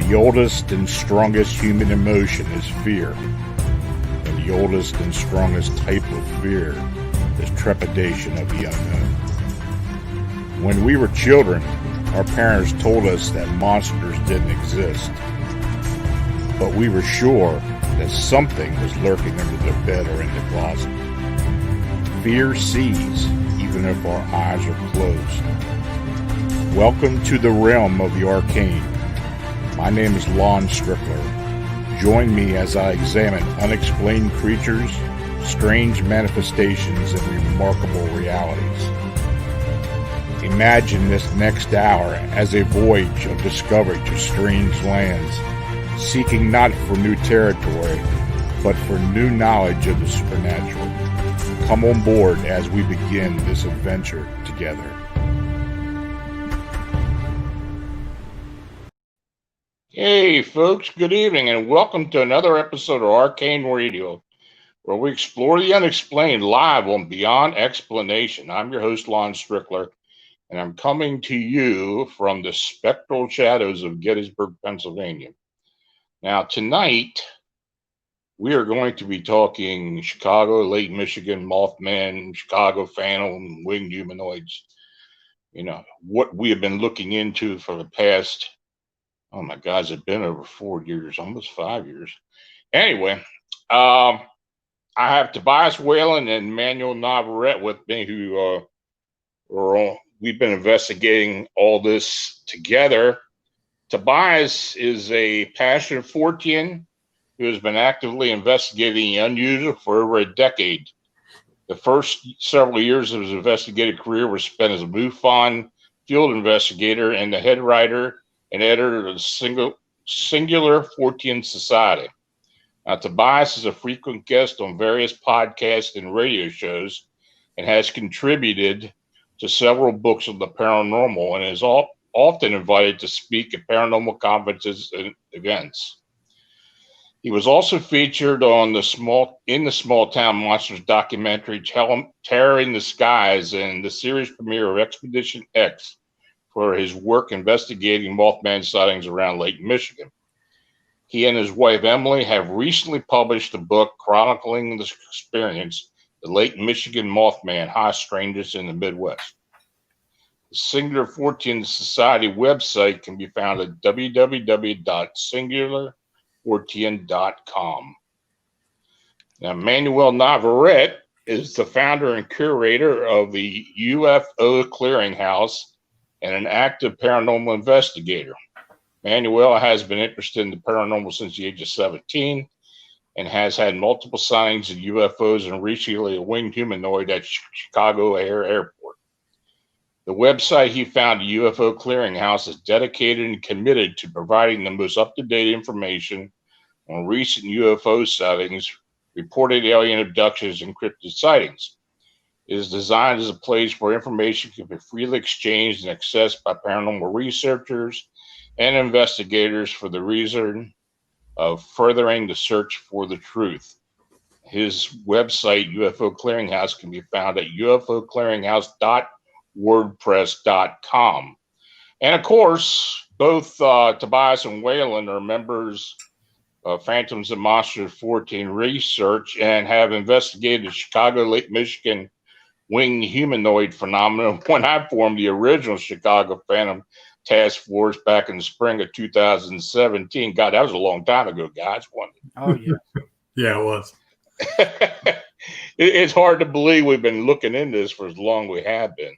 The oldest and strongest human emotion is fear. And the oldest and strongest type of fear is trepidation of the unknown. When we were children, our parents told us that monsters didn't exist. But we were sure that something was lurking under the bed or in the closet. Fear sees, even if our eyes are closed. Welcome to the realm of the arcane. My name is Lon Strickler. Join me as I examine unexplained creatures, strange manifestations, and remarkable realities. Imagine this next hour as a voyage of discovery to strange lands, seeking not for new territory, but for new knowledge of the supernatural. Come on board as we begin this adventure together. Hey folks, good evening and welcome to another episode of Arcane Radio, where we explore the unexplained live on Beyond Explanation. I'm your host, Lon Strickler, and I'm coming to you from the spectral shadows of Gettysburg, Pennsylvania. Now, tonight, we are going to be talking Chicago, Lake Michigan, Mothman, Chicago Phantom, winged humanoids. You know, what we have been looking into for the past, oh my God, it's been over 4 years, almost 5 years. Anyway, I have Tobias, Wayland, and Manuel and Navarette with me, who we've been investigating all this together. Tobias is a passionate Fortean who has been actively investigating the unusual for over a decade. The first several years of his investigative career were spent as a MUFON field investigator and the head writer and editor of the Singular Fortean Society. Now, Tobias is a frequent guest on various podcasts and radio shows and has contributed to several books of the paranormal and is often invited to speak at paranormal conferences and events. He was also featured on the Small Town Monsters documentary Terror in the Skies and the series premiere of Expedition X for his work investigating Mothman sightings around Lake Michigan. He and his wife Emily have recently published a book chronicling this experience, the Lake Michigan Mothman, high strangeness in the Midwest. The Singular Fortean Society website can be found at www.singularfortean.com. Now, Manuel Navarette is the founder and curator of the UFO Clearinghouse and an active paranormal investigator. Manuel has been interested in the paranormal since the age of 17 and has had multiple sightings of UFOs and recently a winged humanoid at Chicago Airport. The website he founded, UFO Clearinghouse, is dedicated and committed to providing the most up-to-date information on recent UFO sightings, reported alien abductions, and cryptid sightings. It is designed as a place where information can be freely exchanged and accessed by paranormal researchers and investigators for the reason of furthering the search for the truth. His website, UFO Clearinghouse, can be found at ufoclearinghouse.wordpress.com. And of course, both Tobias and Wayland are members of Phantoms and Monsters Fortean Research and have investigated the Chicago, Lake Michigan winged humanoid phenomenon when I formed the original Chicago Phantom Task Force back in the spring of 2017. God, that was a long time ago, guys. Oh, yeah. Yeah, it was. It's hard to believe we've been looking into this for as long as we have been.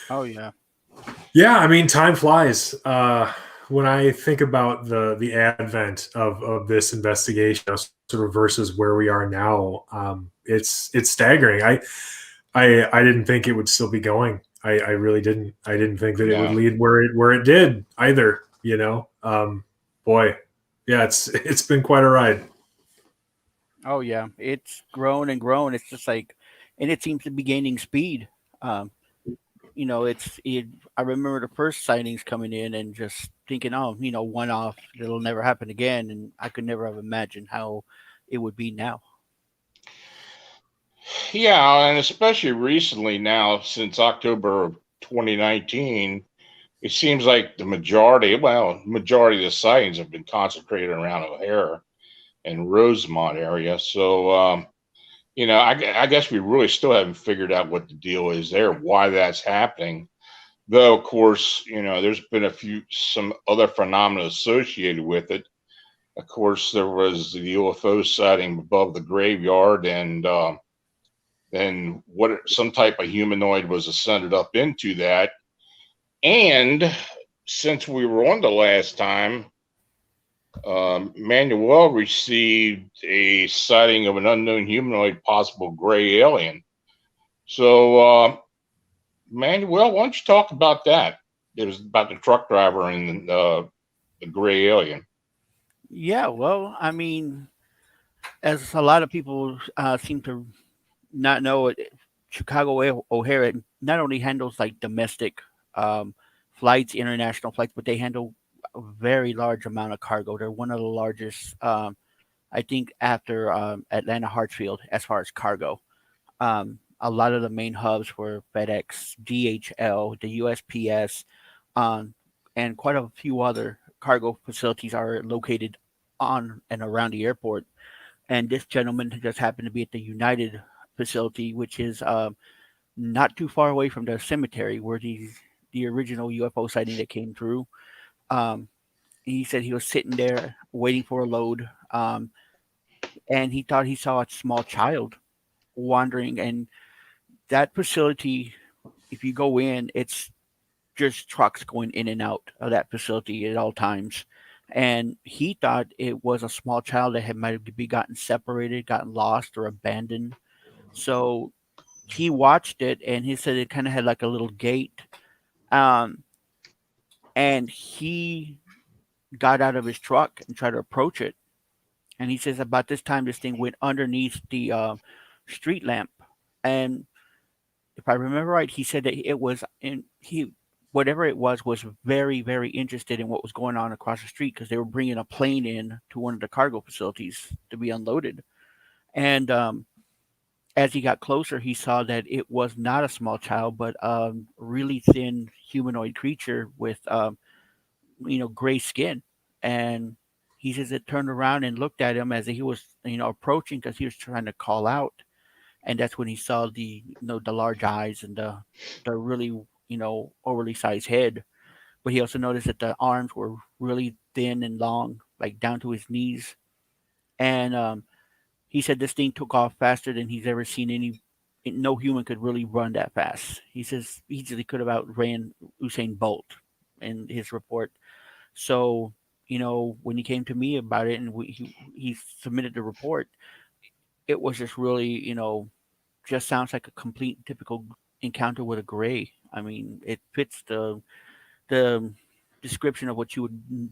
Oh, yeah. Yeah, I mean, time flies. When I think about the advent of this investigation, sort of versus where we are now, it's staggering. I didn't think it would still be going. I really didn't. I didn't think that it would lead where it did either. You know, boy, yeah, it's been quite a ride. Oh, yeah. It's grown and grown. It's just like, and it seems to be gaining speed. You know, I remember the first sightings coming in and just thinking, oh, you know, one off, it'll never happen again. And I could never have imagined how it would be now. Yeah, and especially recently now, since October of 2019, it seems like the majority of the sightings have been concentrated around O'Hare and Rosemont area. So, I guess we really still haven't figured out what the deal is there, why that's happening. Though, of course, there's been some other phenomena associated with it. Of course, there was the UFO sighting above the graveyard, and then some type of humanoid was ascended up into that. And since we were on the last time, Manuel received a sighting of an unknown humanoid, possible gray alien. So, Manuel, why don't you talk about that? It was about the truck driver and the gray alien. Yeah, well, I mean, as a lot of people seem to not know, Chicago O'Hare not only handles like domestic flights, international flights, but they handle a very large amount of cargo. They're one of the largest, I think, after Atlanta Hartsfield as far as cargo. A lot of the main hubs were FedEx, DHL, the USPS, um, and quite a few other cargo facilities are located on and around the airport. And this gentleman just happened to be at the United facility, which is not too far away from the cemetery where the original UFO sighting that came through. Um, he said he was sitting there waiting for a load, and he thought he saw a small child wandering. And that facility, if you go in, it's just trucks going in and out of that facility at all times. And he thought it was a small child that had might have be gotten separated, gotten lost, or abandoned. So he watched it, and he said it kind of had like a little gate. Um, and he got out of his truck and tried to approach it. And he says about this time, this thing went underneath the street lamp. And if I remember right, he said that it was in he whatever it was very very interested in what was going on across the street because they were bringing a plane in to one of the cargo facilities to be unloaded. And as he got closer, he saw that it was not a small child, but a really thin humanoid creature with gray skin. And he says it turned around and looked at him as he was approaching because he was trying to call out. And that's when he saw the large eyes and the really overly sized head. But he also noticed that the arms were really thin and long, like down to his knees. And he said this thing took off faster than he's ever seen any. No human could really run that fast. He says he easily could have outran Usain Bolt in his report. So when he came to me about it and he submitted the report, it was just really just sounds like a complete typical encounter with a gray. I mean, it fits the description of what you would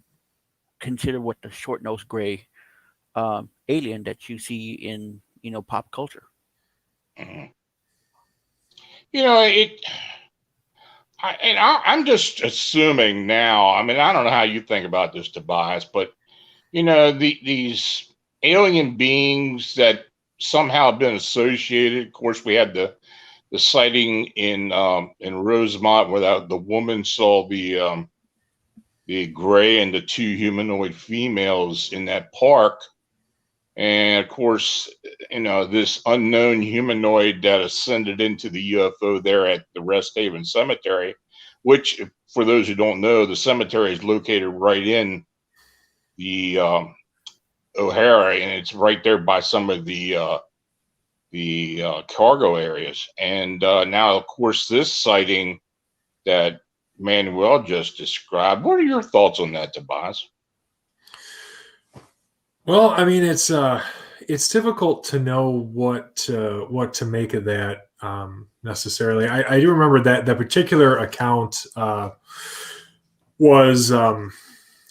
consider what the short nosed gray alien that you see in pop culture. Mhm. I'm just assuming now. I mean, I don't know how you think about this, Tobias, but these alien beings that somehow have been associated. Of course, we had the sighting in Rosemont where the woman saw the gray and the two humanoid females in that park. And of course, this unknown humanoid that ascended into the UFO there at the Rest Haven Cemetery, which, for those who don't know, the cemetery is located right in the O'Hare, and it's right there by some of the cargo areas. And now, of course, this sighting that Manuel just described. What are your thoughts on that, Tobias? Well, I mean, it's difficult to know what to make of that necessarily. I do remember that particular account was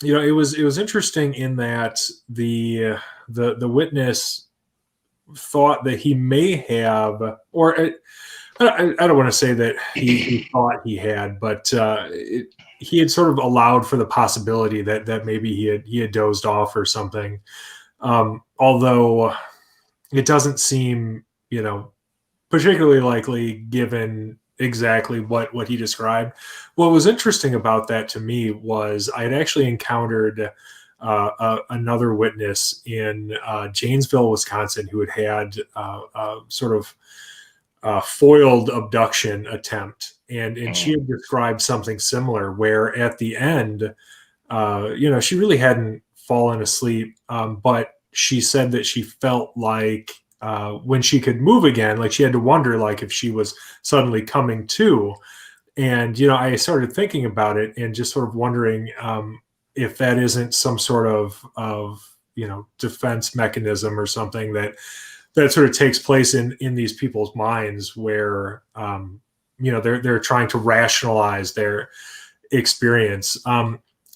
it was interesting in that the witness thought that he may have, or I don't want to say that he thought he had, but he had sort of allowed for the possibility that maybe he had dozed off or something. Although it doesn't seem, particularly likely given exactly what he described. What was interesting about that to me was I had actually encountered another witness in Janesville, Wisconsin, who had sort of foiled abduction attempt, and she had described something similar, where at the end, she really hadn't fallen asleep, but she said that she felt like when she could move again, like she had to wonder like if she was suddenly coming to. And I started thinking about it and just sort of wondering if that isn't some sort of defense mechanism or something that sort of takes place in these people's minds, where they're trying to rationalize their experience.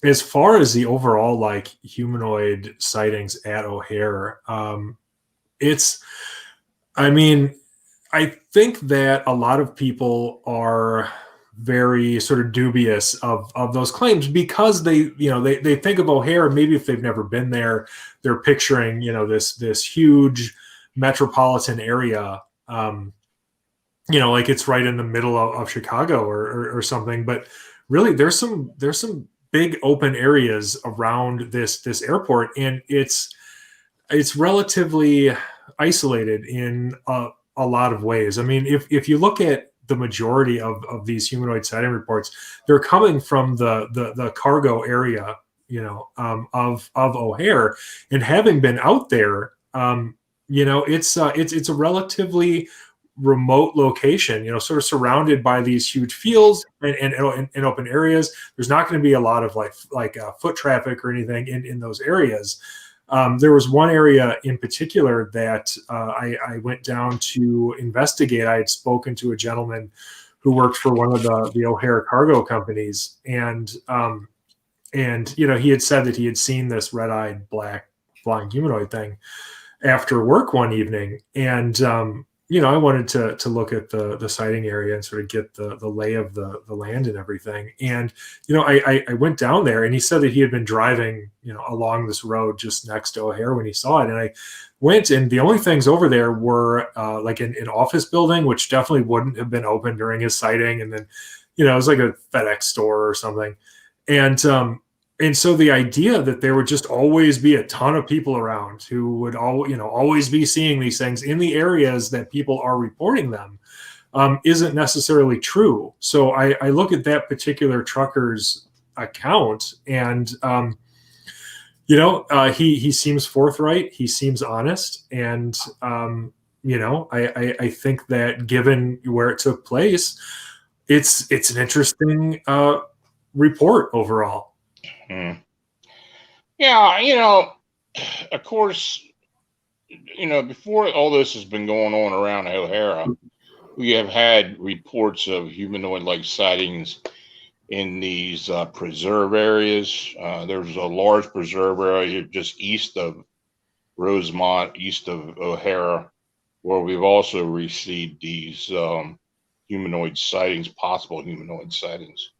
As far as the overall like humanoid sightings at O'Hare, I think that a lot of people are very sort of dubious of those claims, because they think of O'Hare, maybe if they've never been there, they're picturing this huge metropolitan area, like it's right in the middle of Chicago or something. But really, there's some big open areas around this airport, and it's relatively isolated in a lot of ways. I mean, if you look at the majority of these humanoid sighting reports, they're coming from the cargo area, of O'Hare. And having been out there, it's a relatively remote location, sort of surrounded by these huge fields and open areas. There's not going to be a lot of like foot traffic or anything in those areas. There was one area in particular that I went down to investigate. I had spoken to a gentleman who worked for one of the O'Hare cargo companies, and he had said that he had seen this red-eyed black flying humanoid thing after work one evening. And I wanted to look at the sighting area and sort of get the lay of the land and everything. And, I went down there, and he said that he had been driving, along this road just next to O'Hare when he saw it. And I went, and the only things over there were like an office building, which definitely wouldn't have been open during his sighting. And then, it was like a FedEx store or something. And so the idea that there would just always be a ton of people around who would always be seeing these things in the areas that people are reporting them isn't necessarily true. So I look at that particular trucker's account, and he seems forthright, he seems honest, and I think that given where it took place, it's an interesting report overall. Yeah, of course, before all this has been going on around O'Hara, we have had reports of humanoid-like sightings in these preserve areas. There's a large preserve area just east of Rosemont, east of O'Hara, where we've also received these humanoid sightings, possible humanoid sightings.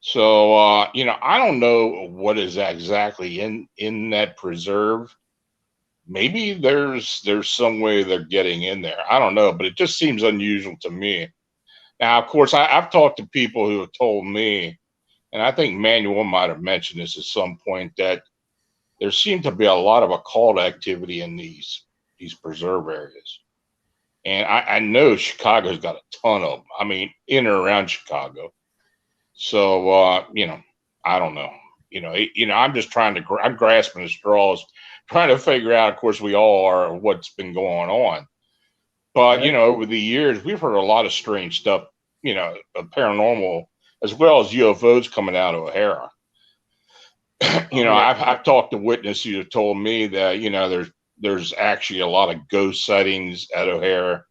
So, I don't know what is exactly in that preserve. Maybe there's some way they're getting in there. I don't know, but it just seems unusual to me. Now, of course, I've talked to people who have told me, and I think Manuel might have mentioned this at some point, that there seemed to be a lot of occult activity in these preserve areas. And I know Chicago's got a ton of them. I mean, in or around Chicago. So, I don't know. I'm just I'm grasping at straws, trying to figure out, of course, we all are, what's been going on. But, over the years, we've heard a lot of strange stuff, of paranormal, as well as UFOs coming out of O'Hara. I've talked to witnesses who have told me that, there's actually a lot of ghost sightings at O'Hara,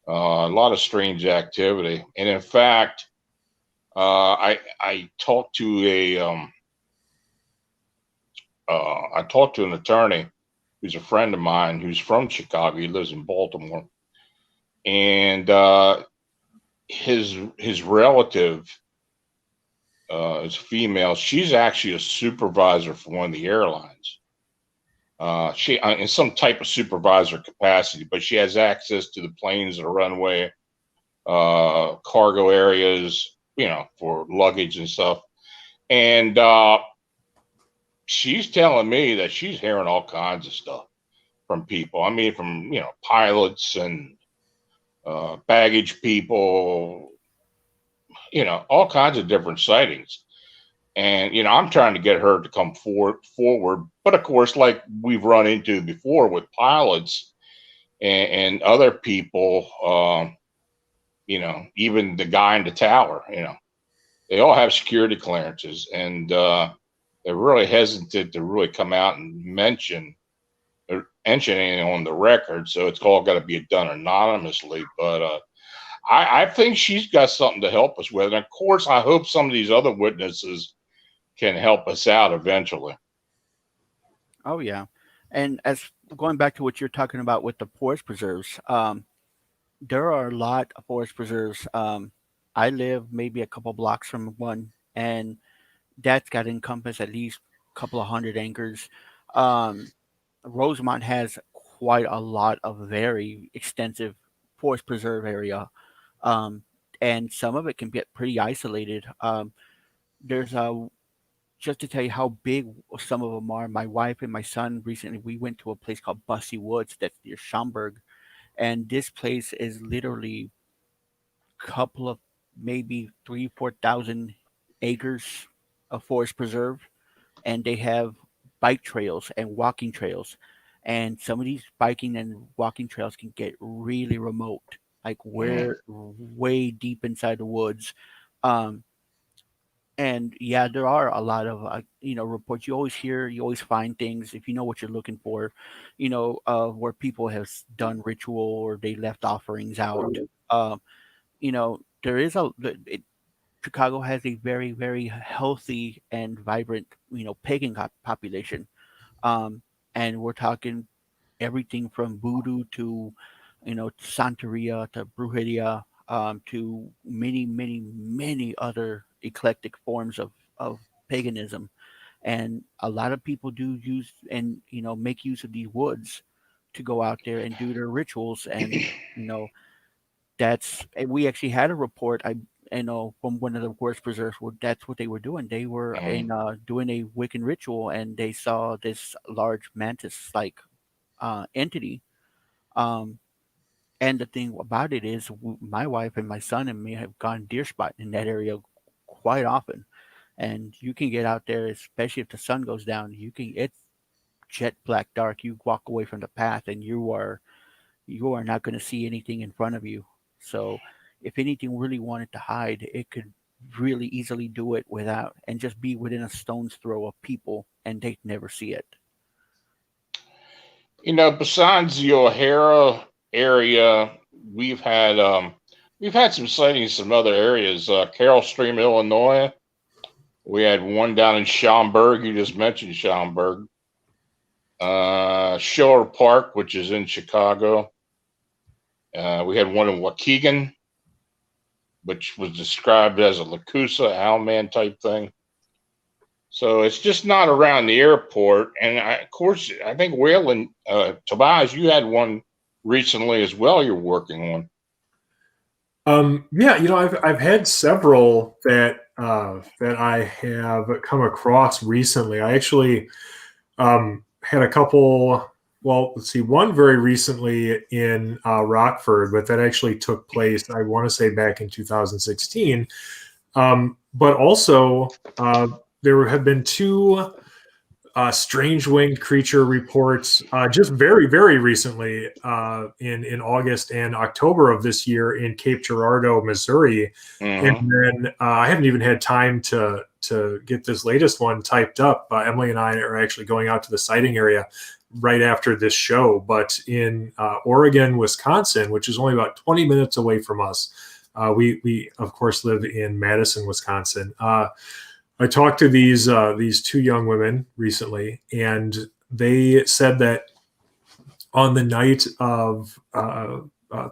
a lot of strange activity. And in fact, I talked to an attorney who's a friend of mine who's from Chicago. He lives in Baltimore, and his relative is female. She's actually a supervisor for one of the airlines. She in some type of supervisor capacity, but she has access to the planes, the runway, cargo areas, for luggage and stuff. And she's telling me that she's hearing all kinds of stuff from people. I mean, from, pilots and baggage people, all kinds of different sightings. And, I'm trying to get her to come forward. But of course, like we've run into before with pilots and other people, even the guy in the tower, they all have security clearances, and they're really hesitant to really come out and mention anything on the record. So it's all got to be done anonymously. But I think she's got something to help us with. And of course, I hope some of these other witnesses can help us out eventually. Oh yeah, and as going back to what you're talking about with the forest preserves, there are a lot of forest preserves. I live maybe a couple blocks from one, and that's got to encompass at least a couple of hundred acres. Um, Rosemont has quite a lot of very extensive forest preserve area, um, and some of it can get pretty isolated. There's a Just to tell you how big some of them are. My wife and my son recently we went to a place called Bussy Woods that's near Schaumburg, and this place is literally couple of maybe 3-4 thousand acres of forest preserve, and they have bike trails and walking trails. And some of these biking and walking trails can get really remote, like Mm. we're way deep inside the woods. Um, and yeah, there are a lot of reports. You always hear, you always find things if you know what you're looking for, where people have done ritual or they left offerings out. Um, there is Chicago has a very, very healthy and vibrant, pagan population. Um, and we're talking everything from voodoo to, Santeria to brujeria, to many, many, many other eclectic forms of paganism. And a lot of people do use and, make use of these woods to go out there and do their rituals. And, you know, we actually had a report. From one of the worst preserves. That's what they were doing. They were Mm. doing a Wiccan ritual, and they saw this large mantis-like entity. Um, and the thing about it is, my wife and my son and me have gone deer spotting in that area quite often. And you can get out there, especially if the sun goes down. It's jet black dark. You walk away from the path, and you are not going to see anything in front of you. So, if anything really wanted to hide, it could really easily do it without and just be within a stone's throw of people, and they'd never see it. Besides the O'Hara area, we've had um, we've had some sightings in some other areas. Carroll Stream, Illinois. We had one down in Schaumburg. You just mentioned Schaumburg. Schiller Park, which is in Chicago. We had one in Waukegan, which was described as a Lacusa Owlman type thing. So it's just not around the airport. And of course, I think Wayland, Tobias, you had one recently as well. You're working on. Yeah, I've had several that I have come across recently. I actually had a couple. Well, let's see, one very recently in Rockford, but that actually took place, I want to say, back in 2016. But also, there have been two strange winged creature reports just very, very recently in August and October of this year in Cape Girardeau, Missouri. And then I haven't even had time to get this latest one typed up. Emily and I are actually going out to the sighting area right after this show. But in Oregon, Wisconsin, which is only about 20 minutes away from us, we of course live in Madison, Wisconsin. I talked to these two young women recently, and they said that on the night of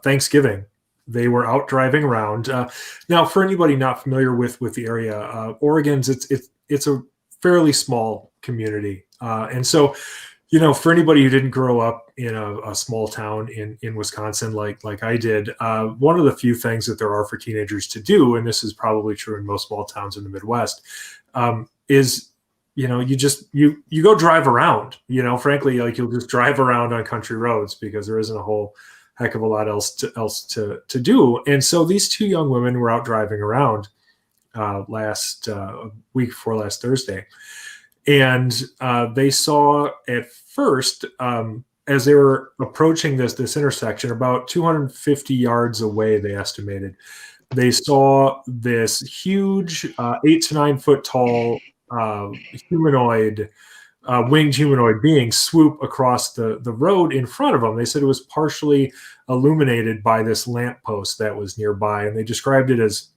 Thanksgiving, they were out driving around. Now, for anybody not familiar with the area, Oregon's it's a fairly small community, and so For anybody who didn't grow up in a small town in Wisconsin like I did, one of the few things that there are for teenagers to do, and this is probably true in most small towns in the Midwest, is you go drive around. Frankly, like you'll just drive around on country roads because there isn't a whole heck of a lot else to do. And so these two young women were out driving around last week before last Thursday. And they saw at first, as they were approaching this intersection, about 250 yards away, they estimated, they saw this huge 8 to 9 foot tall humanoid, winged humanoid being swoop across the road in front of them. They said it was partially illuminated by this lamppost that was nearby, and they described it as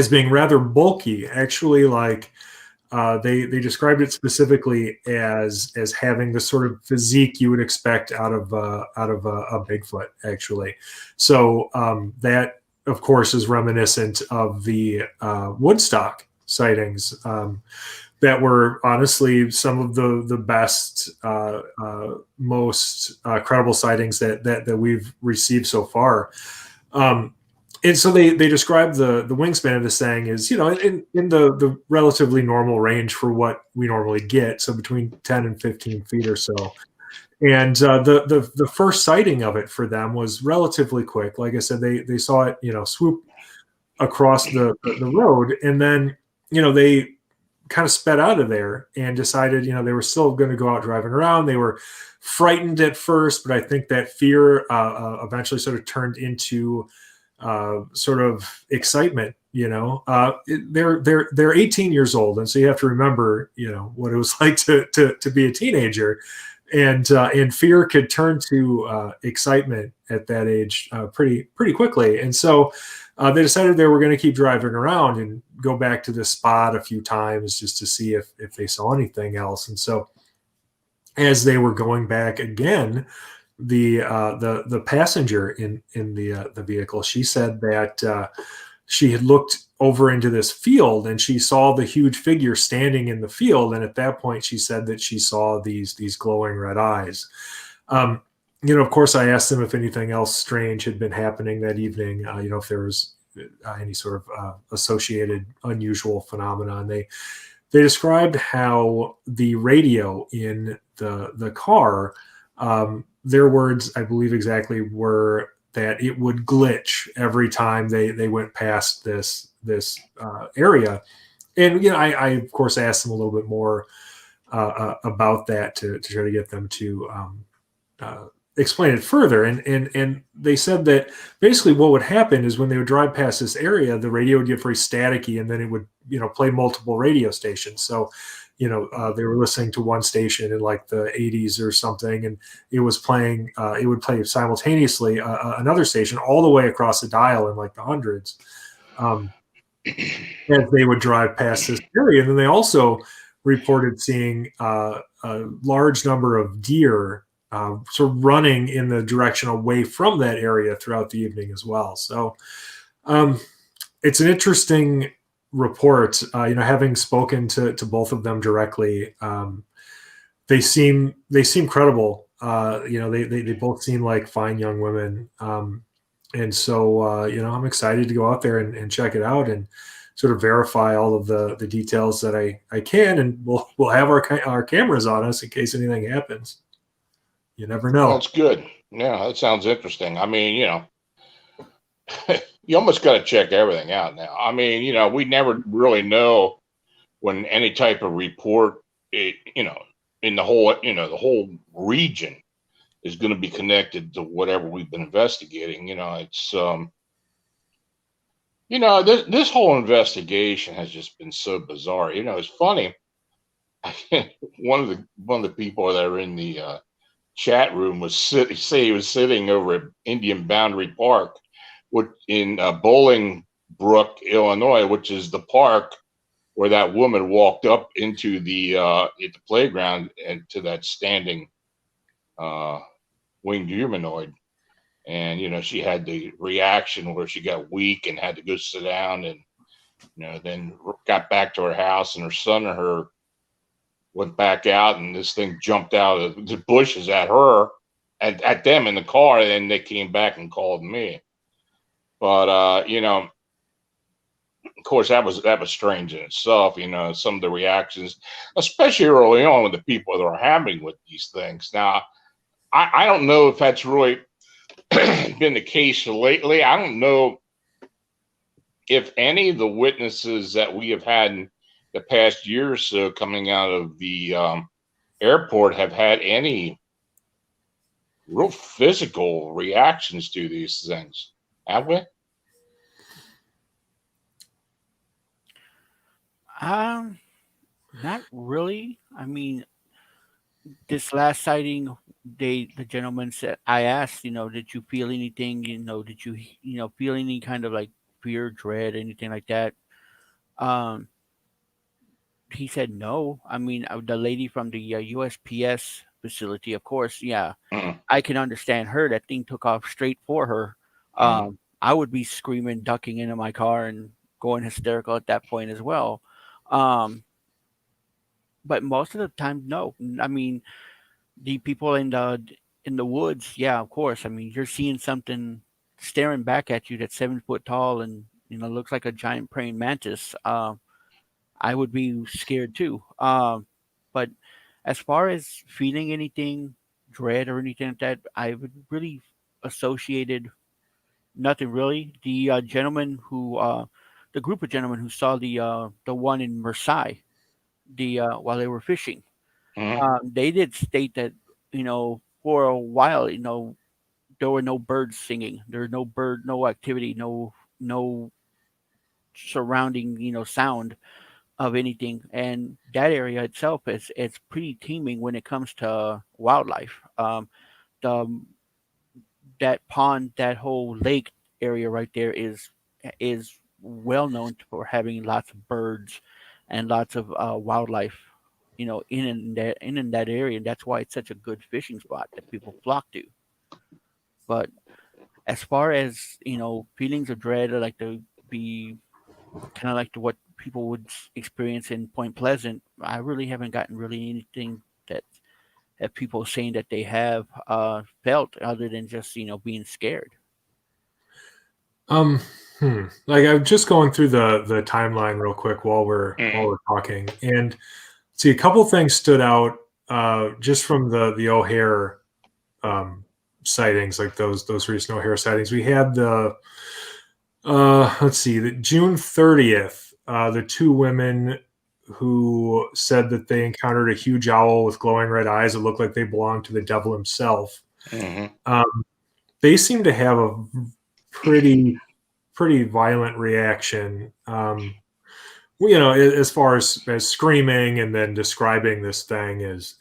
being rather bulky, actually, like. They described it specifically as having the sort of physique you would expect out of a Bigfoot, actually. So that, of course, is reminiscent of the Woodstock sightings that were honestly some of the best, most credible sightings that we've received so far. And so they describe the wingspan of this thing as, in the relatively normal range for what we normally get, so between 10 and 15 feet or so. And the first sighting of it for them was relatively quick. Like I said, they saw it, swoop across the road, and then, they kind of sped out of there and decided, they were still going to go out driving around. They were frightened at first, but I think that fear eventually sort of turned into sort of excitement. They're 18 years old, and so you have to remember, what it was like to be a teenager, and fear could turn to excitement at that age pretty quickly. And so they decided they were going to keep driving around and go back to this spot a few times just to see if they saw anything else. And so as they were going back again, the passenger in the vehicle, she said that she had looked over into this field and she saw the huge figure standing in the field, and at that point she said that she saw these glowing red eyes. Of course, I asked them if anything else strange had been happening that evening, if there was any sort of associated unusual phenomenon. They described how the radio in the car, their words, I believe exactly, were that it would glitch every time they went past this area. And I of course asked them a little bit more about that to try to get them to explain it further. And they said that basically what would happen is when they would drive past this area, the radio would get very staticky, and then it would play multiple radio stations. So they were listening to one station in like the 80s or something, and it was playing, it would play simultaneously another station all the way across the dial in like the hundreds as they would drive past this area. And then they also reported seeing a large number of deer sort of running in the direction away from that area throughout the evening as well. So it's an interesting report. Having spoken to both of them directly, they seem credible. They both seem like fine young women, and so I'm excited to go out there and check it out and sort of verify all of the details that I can, and we'll have our cameras on us in case anything happens. You never know. That's good. Yeah, that sounds interesting. I mean, you almost got to check everything out now. I mean, we never really know when any type of report, in the whole region is going to be connected to whatever we've been investigating. It's, this whole investigation has just been so bizarre. It's funny. One of the people that are in the chat room was sitting over at Indian Boundary Park, in Bolingbrook, Illinois, which is the park where that woman walked up into the playground and to that standing winged humanoid. And, she had the reaction where she got weak and had to go sit down, and, then got back to her house, and her son and her went back out, and this thing jumped out of the bushes at her and at them in the car, and then they came back and called me. But you know, of course, that was strange in itself. You know, some of the reactions, especially early on with the people that are having with these things. Now, I don't know if that's really been the case lately. I don't know if any of the witnesses that we have had in the past year or so coming out of the airport have had any real physical reactions to these things. Have we? Not really. I mean, this last sighting, the gentleman said, I asked, did you feel anything? Did you feel any kind of like fear, dread, anything like that? Um, he said no. I mean, the lady from the USPS facility, of course, yeah, Mm, I can understand her. That thing took off straight for her. mm, I would be screaming, ducking into my car, and going hysterical at that point as well. Um, but most of the time, no. I mean, the people in the woods, yeah, of course. I mean, you're seeing something staring back at you that's 7 foot tall and looks like a giant praying mantis. I would be scared too. But as far as feeling anything, dread or anything like that, I would really associated nothing really. The group of gentlemen who saw the one in Marseille, while they were fishing, mm. they did state that for a while, there were no birds singing. There was no activity, no surrounding sound of anything. And that area itself is it's pretty teeming when it comes to wildlife. The That pond, that whole lake area right there is well known for having lots of birds and lots of wildlife. In that area, and that's why it's such a good fishing spot that people flock to. But as far as feelings of dread, I like to be kind of like to what people would experience in Point Pleasant. I really haven't gotten really anything that have people saying that they have felt other than just being scared. Um, like I'm just going through the timeline real quick while we're talking, and see a couple things stood out just from the O'Hare sightings, like those recent O'Hare sightings. We had the let's see, the June 30th, the two women who said that they encountered a huge owl with glowing red eyes that looked like they belonged to the devil himself. Mm-hmm. They seem to have a pretty violent reaction. As far as screaming and then describing this thing as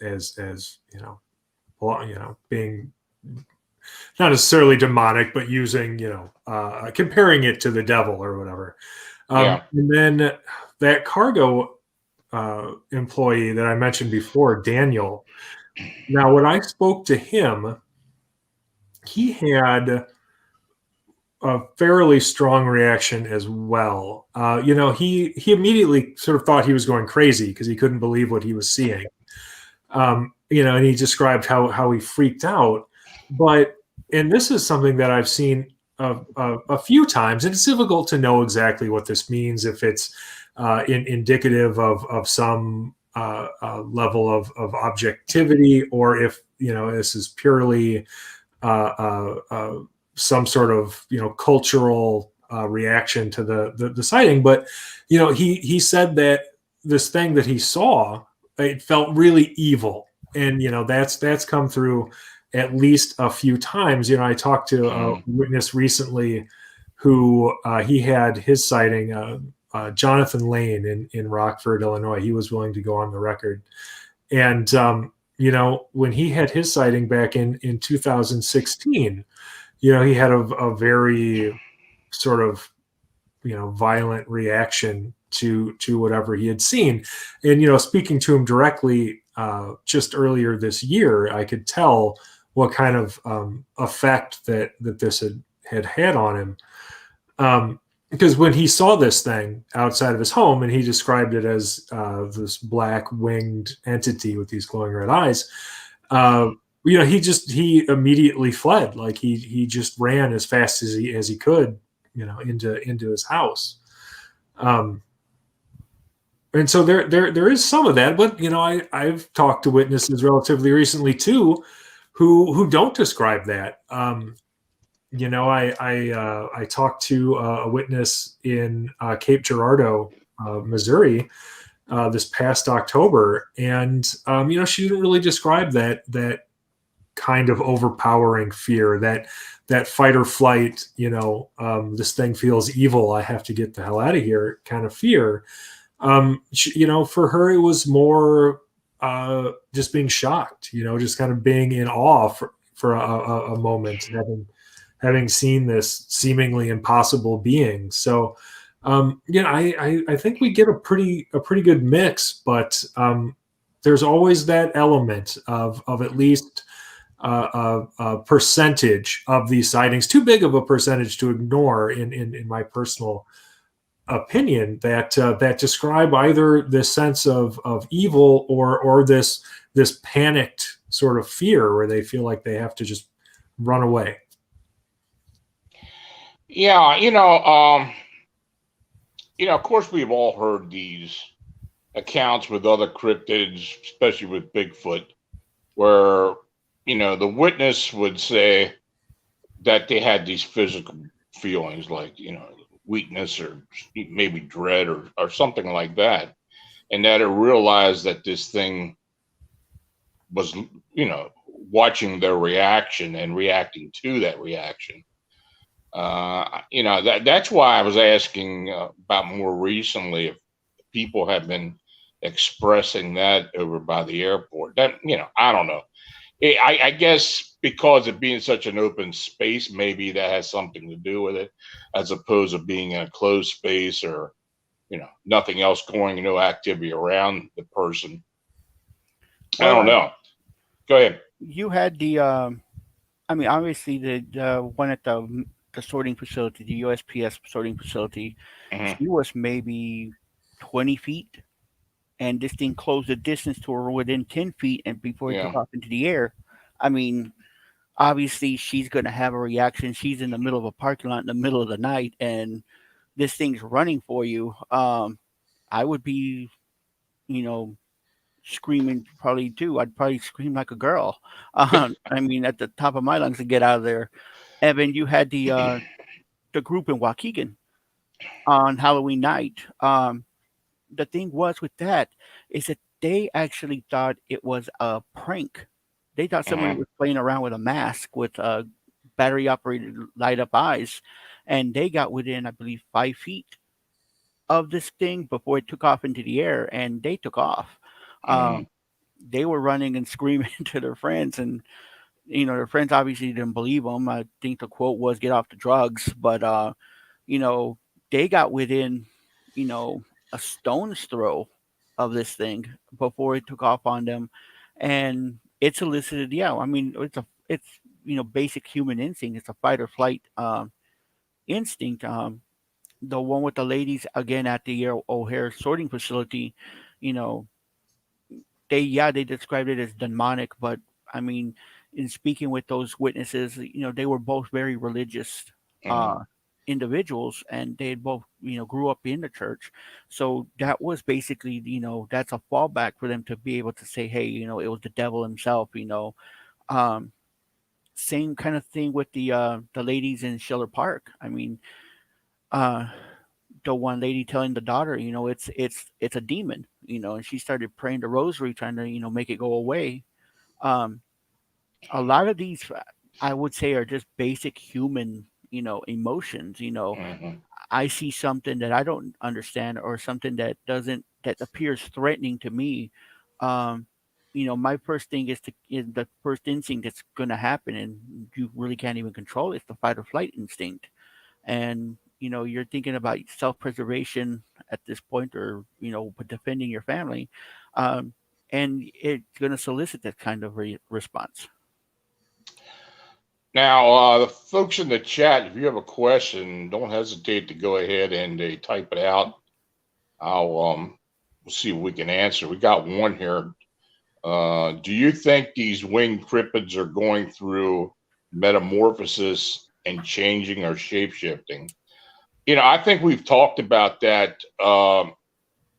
being not necessarily demonic, but using comparing it to the devil or whatever. Yeah. And then that cargo employee that I mentioned before, Daniel. Now, when I spoke to him, he had a fairly strong reaction as well. He immediately sort of thought he was going crazy because he couldn't believe what he was seeing. And he described how he freaked out. And this is something that I've seen a few times, and it's difficult to know exactly what this means, if it's indicative of some level of objectivity, or if this is purely some sort of cultural reaction to the sighting. But he said that this thing that he saw, it felt really evil, and that's come through at least a few times. I talked to a witness recently who he had his sighting, Jonathan Lane in Rockford, Illinois. He was willing to go on the record. And, when he had his sighting back in 2016, he had a very sort of, violent reaction to whatever he had seen. And, speaking to him directly just earlier this year, I could tell what kind of effect that this had on him. because when he saw this thing outside of his home and he described it as this black winged entity with these glowing red eyes, uh, he immediately fled. Like he just ran as fast as he could, into his house. Um, and so there is some of that, but I've talked to witnesses relatively recently too, who don't describe that. I talked to a witness in Cape Girardeau, Missouri, this past October, and she didn't really describe that kind of overpowering fear, that fight or flight. This thing feels evil. I have to get the hell out of here. Kind of fear. For her, it was more just being shocked. Just kind of being in awe for a moment, having seen this seemingly impossible being. So, I think we get a pretty good mix, but there's always that element of at least a percentage of these sightings, too big of a percentage to ignore in my personal opinion, that describe either this sense of evil or this panicked sort of fear where they feel like they have to just run away. Yeah, of course, we've all heard these accounts with other cryptids, especially with Bigfoot, where the witness would say that they had these physical feelings, like weakness or maybe dread or something like that, and that it realized that this thing was watching their reaction and reacting to that reaction. That's why I was asking about more recently if people have been expressing that over by the airport. That I don't know. I guess because of being such an open space, maybe that has something to do with it, as opposed to being in a closed space or nothing else going, no activity around the person. I Well, don't know. Go ahead. you had I mean, obviously the one at the sorting facility, the USPS sorting facility, Hmm. she was maybe 20 feet, and this thing closed the distance to her within 10 feet, and before it took Yeah. off into the air. I mean, obviously she's going to have a reaction. She's in the middle of a parking lot in the middle of the night, and this thing's running for you. I would be, you know, screaming probably too. I'd probably scream like a girl. I mean, at the top of my lungs to get out of there. Evan, you had the group in Waukegan on Halloween night. The thing was with that is that they actually thought it was a prank. They thought somebody Hmm. was playing around with a mask with battery operated light up eyes, and they got within, I believe, 5 feet of this thing before it took off into the air, and they took off. Hmm. Um, they were running and screaming to their friends, and their friends obviously didn't believe them. I think the quote was "get off the drugs," but you know, they got within, you know, a stone's throw of this thing before it took off on them, and it's elicited. Yeah, I mean, it's basic human instinct. It's a fight or flight instinct. The one with the ladies again at the O'Hare sorting facility, you know, they described it as demonic, but I mean, in speaking with those witnesses, they were both very religious Hmm. uh individuals, and they had both grew up in the church, so that was basically that's a fallback for them to be able to say, hey, it was the devil himself. um Same kind of thing with the ladies in Schiller Park. I mean, uh the one lady telling the daughter, it's a demon, and she started praying the rosary, trying to make it go away. Um, a lot of these, I would say, are just basic human, emotions. Hmm. I see something that I don't understand, or something that appears threatening to me. Um, my first thing is the first instinct that's going to happen, and you really can't even control it. It's the fight or flight instinct, and you're thinking about self-preservation at this point, or defending your family, and it's going to solicit that kind of response. Now, the folks in the chat, if you have a question, don't hesitate to go ahead and type it out. We'll see if we can answer. We got one here. Do you think these winged cryptids are going through metamorphosis and changing or shape shifting? I think we've talked about that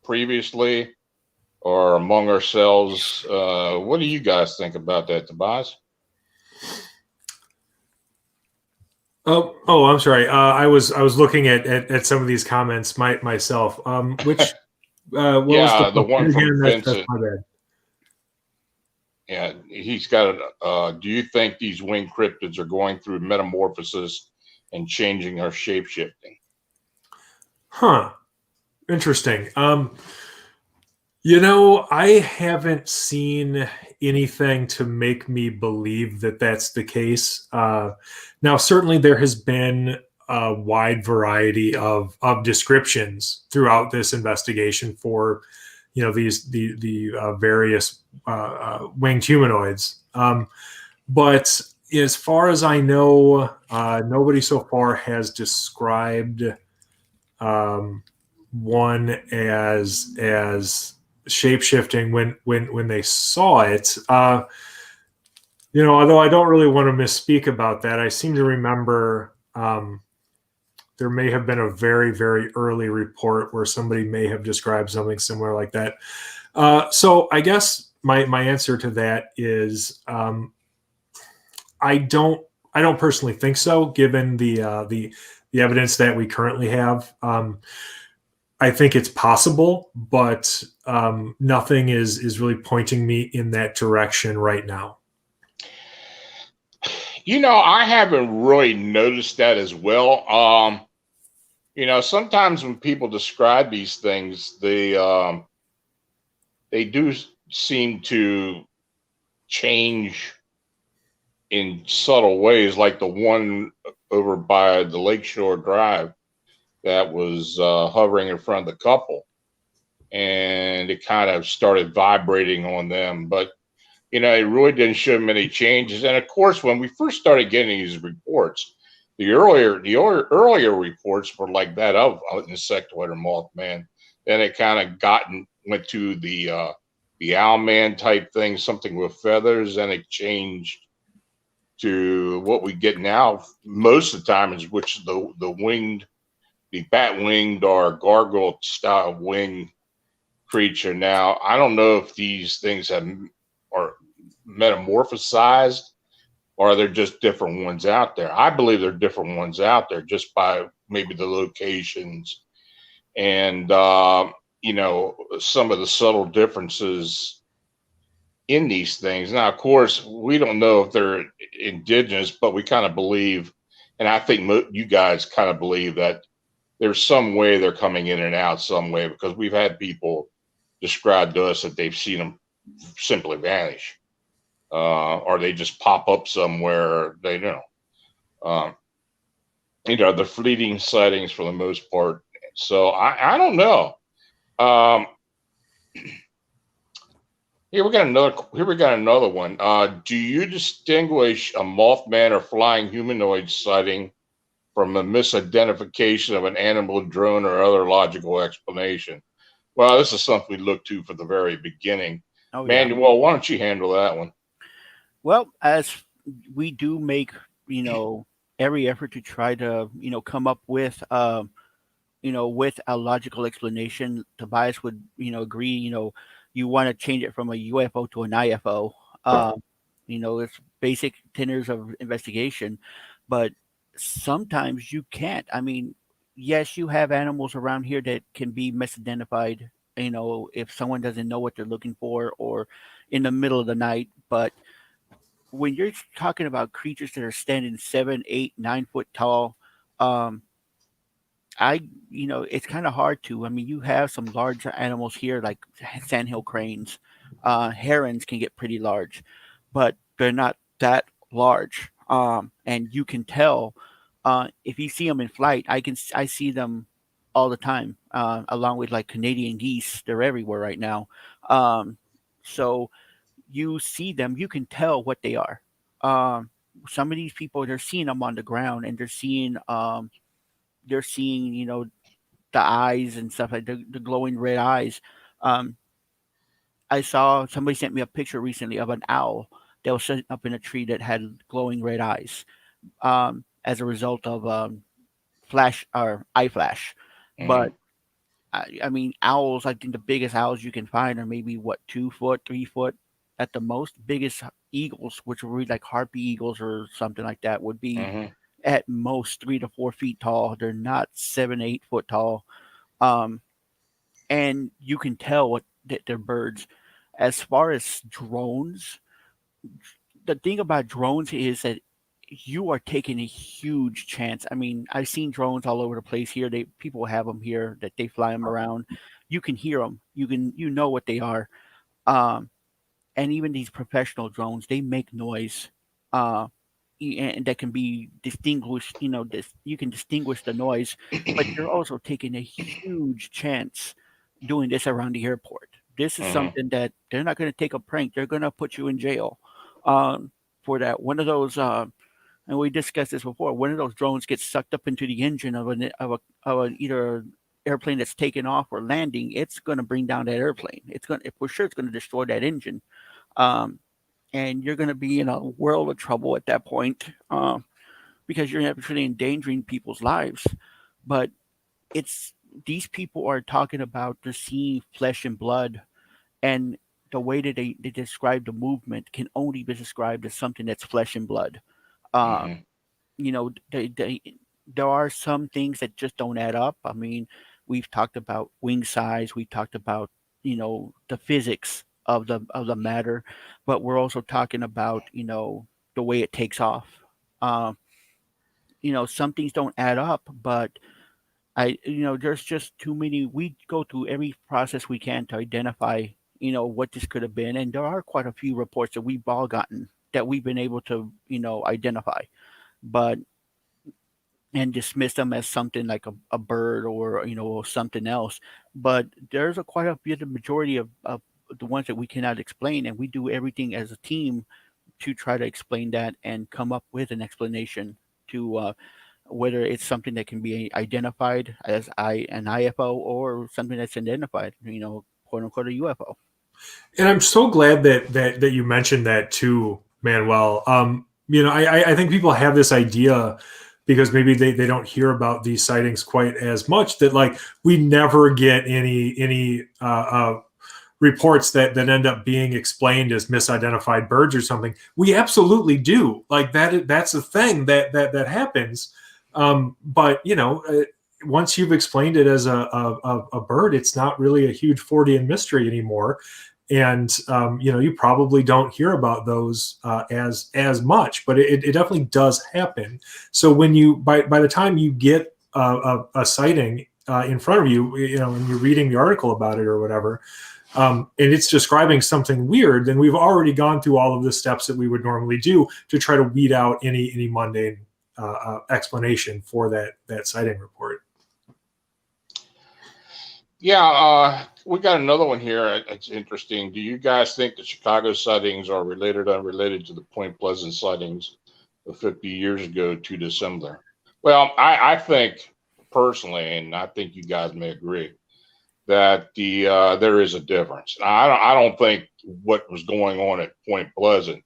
previously or among ourselves. What do you guys think about that, Tobias? I'm sorry. I was looking at some of these comments myself. Which what was the one from again? That's Vincent. my bad. Yeah, he's got it. Do you think these winged cryptids are going through metamorphosis and changing or shape shifting? Huh. Interesting. I haven't seen anything to make me believe that that's the case. Now, certainly there has been a wide variety of descriptions throughout this investigation for, the various winged humanoids. But as far as I know, nobody so far has described one as shape shifting when they saw it. Although I don't really want to misspeak about that, I seem to remember there may have been a very, very early report where somebody may have described something similar like that. So I guess my answer to that is I don't personally think so, given the evidence that we currently have. I think it's possible, but nothing is really pointing me in that direction right now. I haven't really noticed that as well. Sometimes when people describe these things, they do seem to change in subtle ways, like the one over by the Lakeshore Drive that was hovering in front of the couple, and it kind of started vibrating on them. But it really didn't show many changes. And of course, when we first started getting these reports, the earlier reports were like that of insectoid or Mothman. Then it kind of went to the Owlman type thing, something with feathers, and it changed to what we get now most of the time, is which the bat winged or gargoyle style wing creature. Now, I don't know if these things are metamorphosized or they're just different ones out there. I believe they're different ones out there just by maybe the locations and some of the subtle differences in these things. Now, of course, we don't know if they're indigenous, but we kind of believe, and I think you guys kind of believe, that there's some way they're coming in and out some way, because we've had people describe to us that they've seen them simply vanish, or they just pop up somewhere. The fleeting sightings for the most part. So I don't know. Here we got another one. Do you distinguish a Mothman or flying humanoid sighting from a misidentification of an animal, drone, or other logical explanation? Well, this is something we looked to for the very beginning. Oh, Manuel, why don't you handle that one? Well, as we do make, every effort to try to, come up with, with a logical explanation, Tobias would, agree, you want to change it from a UFO to an IFO. It's basic tenors of investigation, but sometimes you can't. I mean, yes, you have animals around here that can be misidentified, if someone doesn't know what they're looking for or in the middle of the night. But when you're talking about creatures that are standing 7, 8, 9 foot tall, um, it's kind of hard to. I mean, you have some large animals here, like sandhill cranes. Herons can get pretty large, but they're not that large. And you can tell if you see them in flight. I see them all the time, along with like Canadian geese. They're everywhere right now. So you see them, you can tell what they are. some of these people, they're seeing them on the ground, and they're seeing, the eyes and stuff, like the glowing red eyes. Um, I saw somebody sent me a picture recently of an owl that was sitting up in a tree that had glowing red eyes, as a result of flash or eye flash. Mm-hmm. But I mean, owls. I think the biggest owls you can find are maybe what, 2 foot, 3 foot at the most. Biggest eagles, which would be like harpy eagles or something like that, would be Mm-hmm. at most 3 to 4 feet tall. They're not 7, 8 foot tall. Um, and you can tell that they're birds. As far as drones, the thing about drones is that you are taking a huge chance. I mean, I've seen drones all over the place here. People have them here that they fly them around. You can hear them. You know what they are. Um, and even these professional drones, they make noise. Uh, and that can be distinguished. You can distinguish the noise, but you're also taking a huge chance doing this around the airport. This is Mm-hmm. something that they're not going to take a prank. They're going to put you in jail, um, for that. One of those, and we discussed this before. One of those drones gets sucked up into the engine of either airplane that's taking off or landing. It's going to bring down that airplane. For sure, it's going to destroy that engine. Um, and you're going to be in a world of trouble at that point, because you're actually endangering people's lives. But it's these people are talking about they're seeing flesh and blood, and the way that they describe the movement can only be described as something that's flesh and blood. Uh, Mm-hmm. there are some things that just don't add up. I mean, we've talked about wing size, we talked about, the physics of the matter, but we're also talking about, the way it takes off. Um, some things don't add up, but there's just too many. We go through every process we can to identify, what this could have been, and there are quite a few reports that we've all gotten that we've been able to, identify. But and dismiss them as something like a bird or something else. But there's a quite a bit of majority of the ones that we cannot explain, and we do everything as a team to try to explain that and come up with an explanation to, whether it's something that can be identified as an IFO or something that's identified, quote unquote, a UFO. And I'm so glad that you mentioned that too, Manuel. I think people have this idea because maybe they don't hear about these sightings quite as much, that like we never get any reports that end up being explained as misidentified birds or something. We absolutely do. Like that's a thing that happens. But once you've explained it as a bird, it's not really a huge Fortean mystery anymore. And you probably don't hear about those as much, but it definitely does happen. So when you by the time you get a sighting in front of you, when you're reading the article about it or whatever, and it's describing something weird, then we've already gone through all of the steps that we would normally do to try to weed out any mundane explanation for that sighting report. Yeah, we got another one here. It's interesting. Do you guys think the Chicago sightings are related or unrelated to the Point Pleasant sightings of 50 years ago, too dissimilar? Well, I think personally, and I think you guys may agree, that there is a difference. I don't think what was going on at Point Pleasant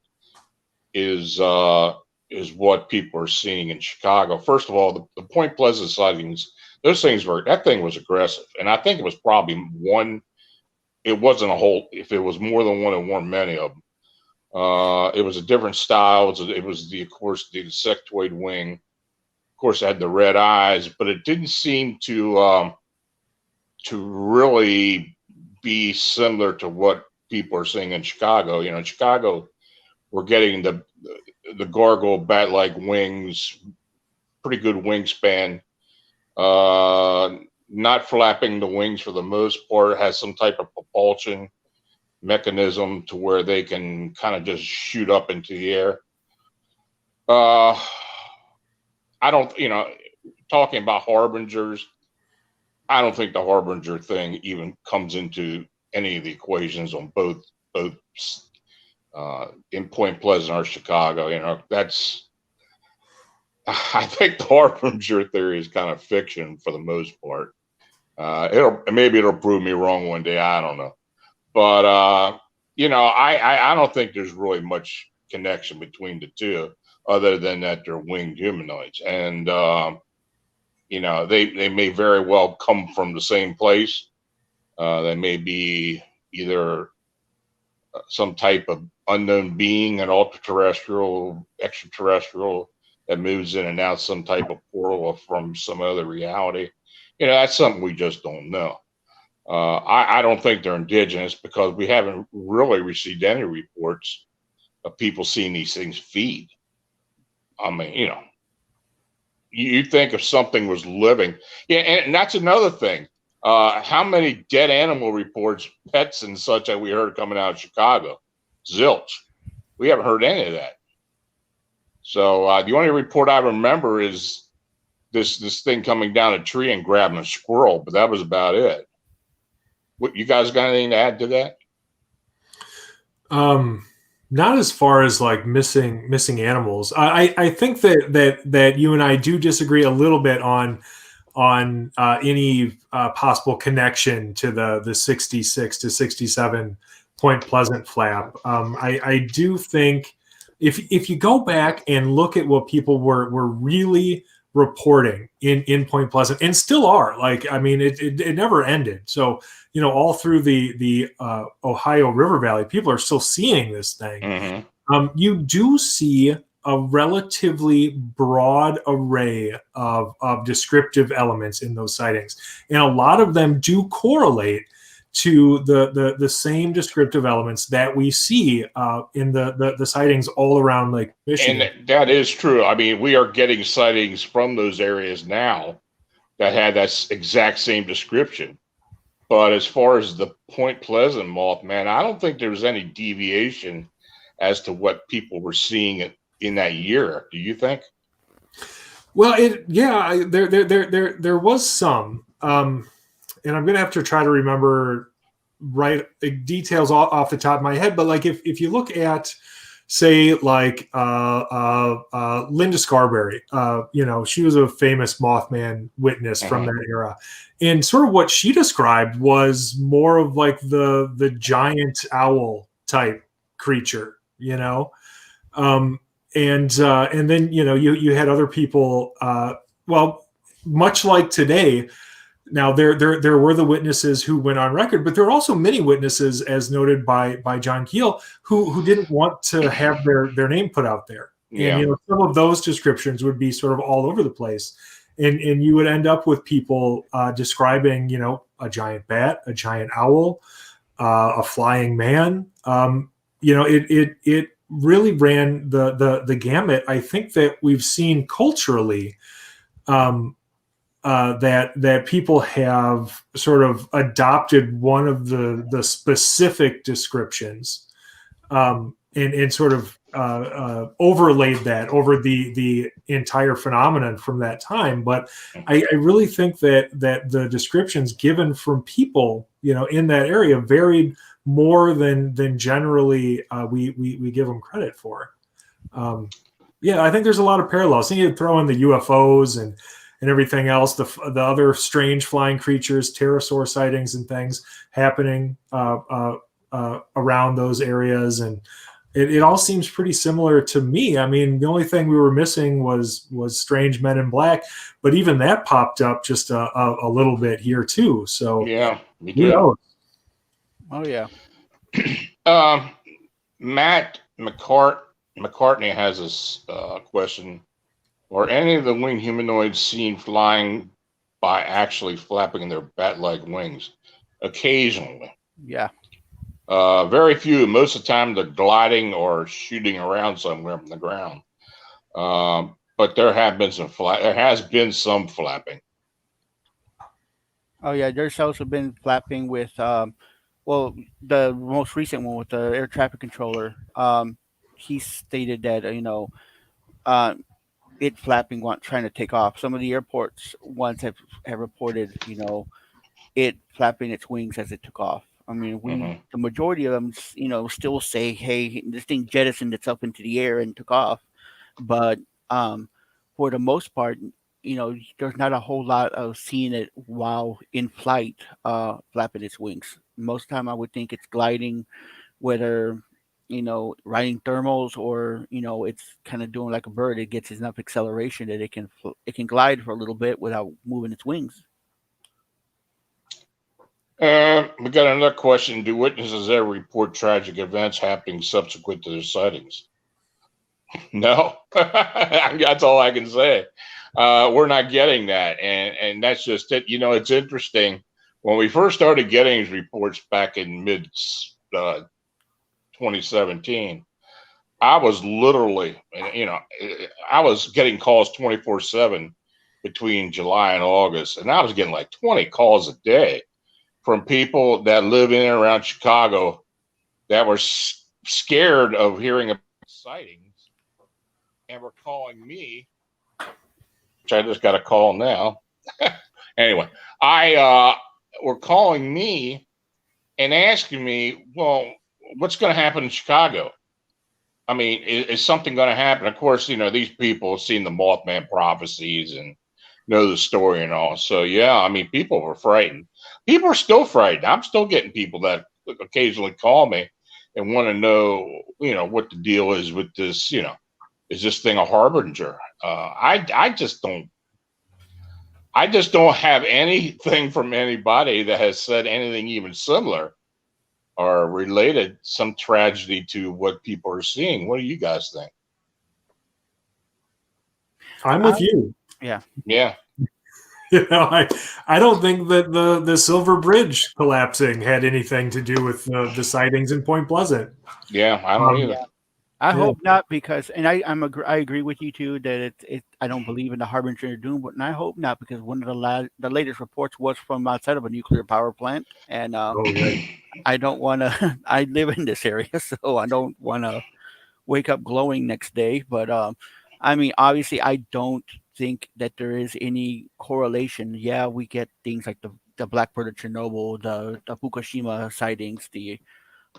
is what people are seeing in Chicago. First of all, the Point Pleasant sightings, that thing was aggressive, and I think it was probably one. It wasn't a whole. If it was more than one, it weren't many of them. It was a different style. It was of course, the insectoid wing. Of course, it had the red eyes, but it didn't seem to really be similar to what people are seeing in Chicago. In Chicago, we're getting the gargoyle bat-like wings, pretty good wingspan. Not flapping the wings for the most part. Has some type of propulsion mechanism to where they can kind of just shoot up into the air. I don't, talking about harbingers, I don't think the harbinger thing even comes into any of the equations on both in Point Pleasant or Chicago. You know, that's, I think the Harbinger theory is kind of fiction for the most part. It'll prove me wrong one day. I don't know, but I don't think there's really much connection between the two, other than that they're winged humanoids, and they may very well come from the same place. They may be either some type of unknown being, an ultra-terrestrial, extraterrestrial that moves in and out some type of portal from some other reality. That's something we just don't know. I don't think they're indigenous because we haven't really received any reports of people seeing these things feed. I mean, you think if something was living, yeah, and that's another thing. How many dead animal reports, pets and such, that we heard coming out of Chicago? Zilch. We haven't heard any of that. So the only report I remember is this thing coming down a tree and grabbing a squirrel, but that was about it. What, you guys got anything to add to that? Not as far as like missing animals. I think that you and I do disagree a little bit on any possible connection to the 66 to 67 Point Pleasant flap. I do think if you go back and look at what people were really reporting in Point Pleasant, and still are, like, I mean, it never ended. So, all through the Ohio River Valley, people are still seeing this thing. Mm-hmm. You do see a relatively broad array of descriptive elements in those sightings, and a lot of them do correlate to the same descriptive elements that we see in the sightings all around Lake Michigan. And that is true. I mean, we are getting sightings from those areas now that had that exact same description. But as far as the Point Pleasant Mothman, I don't think there was any deviation as to what people were seeing in that year. Do you think? Well, there was some, and I'm going to have to try to remember details off the top of my head. But like if you look at, say, like Linda Scarberry, she was a famous Mothman witness from that era, and sort of what she described was more of like the giant owl type creature, and then you had other people. Much like today. Now there were the witnesses who went on record, but there were also many witnesses, as noted by John Keel, who didn't want to have their name put out there. Yeah. And some of those descriptions would be sort of all over the place, and you would end up with people describing a giant bat, a giant owl, a flying man. It really ran the gamut. I think that we've seen culturally. That people have sort of adopted one of the specific descriptions and sort of overlaid that over the entire phenomenon from that time. But I really think that the descriptions given from people in that area varied more than generally we give them credit for. I think there's a lot of parallels. You throw in the UFOs and everything else, the other strange flying creatures, pterosaur sightings and things happening around those areas. And it all seems pretty similar to me. I mean, the only thing we were missing was strange men in black, but even that popped up just a little bit here too. So yeah, me too. Oh yeah. Matt McCartney has this question. Are any of the winged humanoids seen flying by actually flapping their bat-like wings? Occasionally. Yeah. Very few. Most of the time they're gliding or shooting around somewhere from the ground. But there have been there has been some flapping. Oh yeah, there's also been flapping with the most recent one with the air traffic controller. He stated that it flapping trying to take off. Some of the airports ones have reported it flapping its wings as it took off. I mean, Hmm. the majority of them, still say, "Hey, this thing jettisoned itself into the air and took off." But um, for the most part, there's not a whole lot of seeing it while in flight, flapping its wings. Most of the time, I would think it's gliding, whether riding thermals or it's kind of doing like a bird. It gets enough acceleration that it can glide for a little bit without moving its wings. We got another question. Do witnesses ever report tragic events happening subsequent to their sightings? No, that's all I can say. We're not getting that, and that's just it. It's interesting. When we first started getting these reports back in mid 2017, I was literally, I was getting calls 24/7 between July and August, and I was getting like 20 calls a day from people that live in and around Chicago that were scared of hearing about sightings and were calling me, which I just got a call now. Anyway, I were calling me and asking me, well, what's going to happen in Chicago? I mean, is something going to happen? Of course, these people have seen the Mothman prophecies and know the story and all. So, yeah, I mean, people were frightened. People are still frightened. I'm still getting people that occasionally call me and want to know, what the deal is with this, is this thing a harbinger? I just don't have anything from anybody that has said anything even similar or related some tragedy to what people are seeing. What do you guys think? I'm with you. Yeah. Yeah. I don't think that the Silver Bridge collapsing had anything to do with the sightings in Point Pleasant. Yeah, I don't either. Yeah. I hope not, because, and I agree with you too that I don't believe in the harbinger of doom, but and I hope not, because one of the latest reports was from outside of a nuclear power plant, and Oh, right. I don't want to. I live in this area, so I don't want to wake up glowing next day. But I mean, obviously, I don't think that there is any correlation. Yeah, we get things like the Blackbird of Chernobyl, the Fukushima sightings, the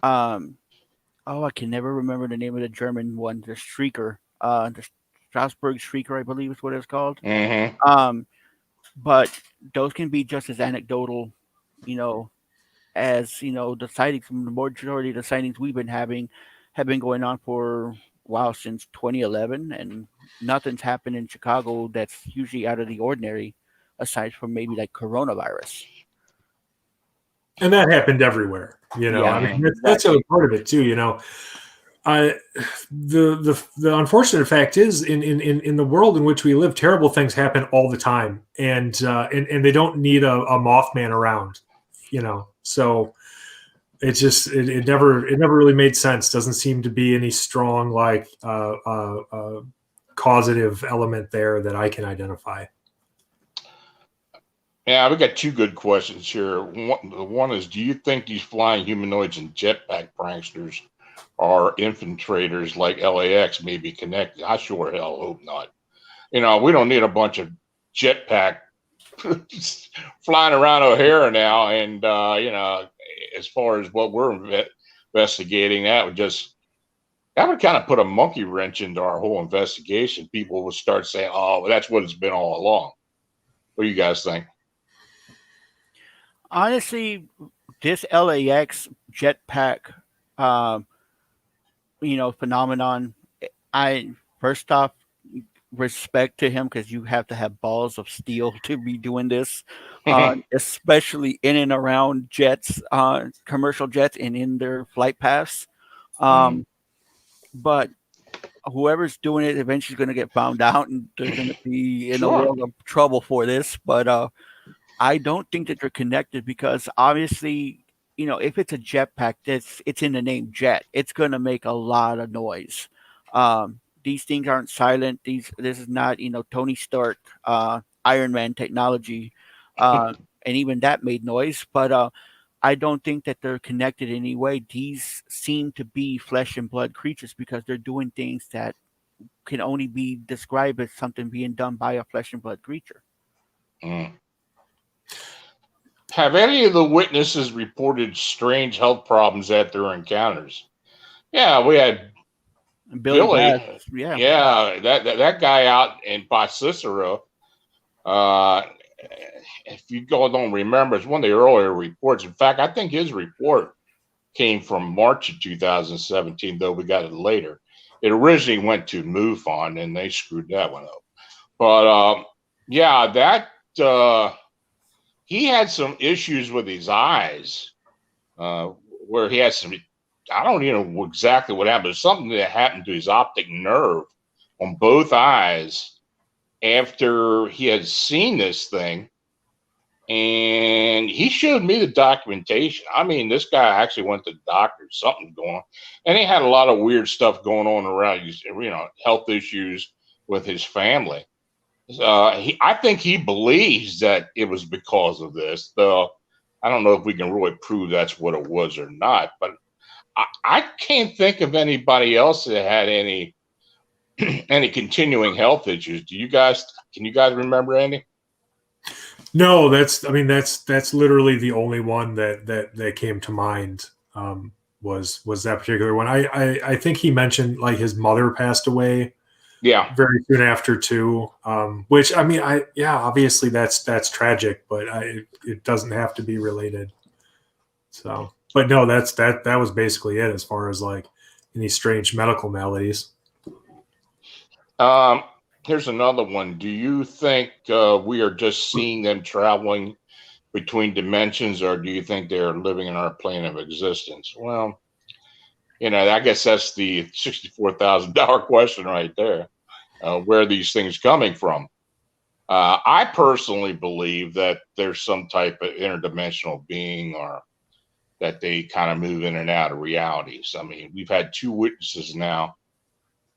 um oh, I can never remember the name of the German one, the Streaker, the Strasbourg Streaker, I believe is what it's called. Mm-hmm. Um, but those can be just as anecdotal, you know, as the sightings. The majority of the sightings we've been having have been going on for wow, since 2011, and nothing's happened in Chicago that's usually out of the ordinary, aside from maybe like coronavirus. And that happened everywhere. Yeah, I mean, that's the exactly. other part of it too. I the unfortunate fact is in the world in which we live, terrible things happen all the time, and they don't need a Mothman around. So it never really made sense. Doesn't seem to be any strong causative element there that I can identify. Yeah, we got two good questions here. One is, do you think these flying humanoids and jetpack pranksters are infiltrators like LAX may be connected? I sure hell hope not. We don't need a bunch of jetpack flying around O'Hare now. And, as far as what we're investigating, that would kind of put a monkey wrench into our whole investigation. People will start saying, oh, well, that's what it's been all along. What do you guys think? Honestly, this LAX jetpack, um, phenomenon. I First off, respect to him, because you have to have balls of steel to be doing this, especially in and around jets, commercial jets, and in their flight paths. Mm, Um, but whoever's doing it eventually is going to get found out, and they're going to be in a sure. world of trouble for this. But I don't think that they're connected, because obviously, if it's a jetpack, it's in the name jet. It's going to make a lot of noise. These things aren't silent. This is not Tony Stark, Iron Man technology, and even that made noise. But I don't think that they're connected in any way. These seem to be flesh and blood creatures, because they're doing things that can only be described as something being done by a flesh and blood creature. Mm. Have any of the witnesses reported strange health problems at their encounters? Yeah, we had Billy Billy. Bass, yeah. Yeah, that guy out in by Cicero. If you don't remember, it's one of the earlier reports. In fact, I think his report came from March of 2017, though we got it later. It originally went to MUFON, and they screwed that one up. But yeah, he had some issues with his eyes, where he had some. I don't even know exactly what happened. Something that happened to his optic nerve on both eyes after he had seen this thing. And he showed me the documentation. I mean, this guy actually went to the doctor. Something's going on, and he had a lot of weird stuff going on around. Health issues with his family. I think he believes that it was because of this. Though I don't know if we can really prove that's what it was or not. But I can't think of anybody else that had any any continuing health issues. Can you guys remember any? No, that's literally the only one that came to mind. Was that particular one? I think he mentioned like his mother passed away. Yeah, very soon after too. Which I mean, obviously that's tragic, but it doesn't have to be related. So, but no, that was basically it as far as like any strange medical maladies. Here's another one. Do you think we are just seeing them traveling between dimensions, or do you think they're living in our plane of existence? Well, I guess that's the $64,000 question right there. Where are these things coming from? I personally believe that there's some type of interdimensional being, or that they kind of move in and out of realities. I mean, we've had two witnesses now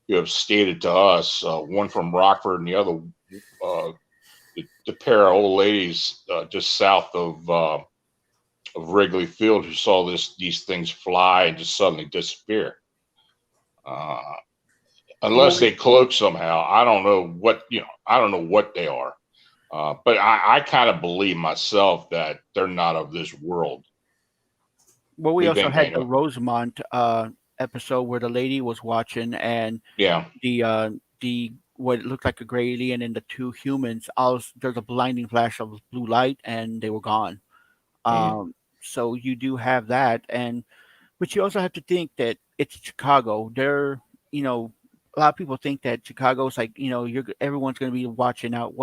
who have stated to us, one from Rockford and the other, the pair of old ladies just south of Wrigley Field, who saw these things fly and just suddenly disappear. Unless they cloak somehow, I don't know what I don't know what they are. But I kind of believe myself that they're not of this world. Well, we also had the Rosemont episode where the lady was watching, and the what looked like a gray alien and the two humans. There's a blinding flash of blue light, and they were gone. So you do have that, but you also have to think that it's Chicago. A lot of people think that Chicago's like everyone's going to be watching out,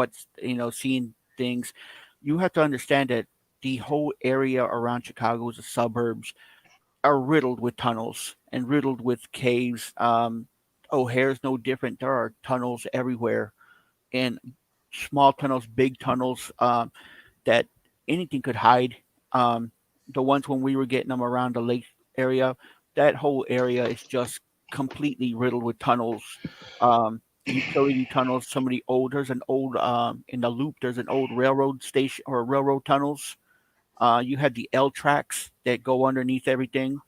seeing things. You have to understand that the whole area around Chicago, the suburbs, are riddled with tunnels and riddled with caves. O'Hare's no different. There are tunnels everywhere, and small tunnels, big tunnels, that anything could hide. The ones when we were getting them around the lake area, that whole area is just completely riddled with tunnels. Utility tunnels. There's an old in the loop. There's an old railroad station or railroad tunnels. You had the L tracks that go underneath everything.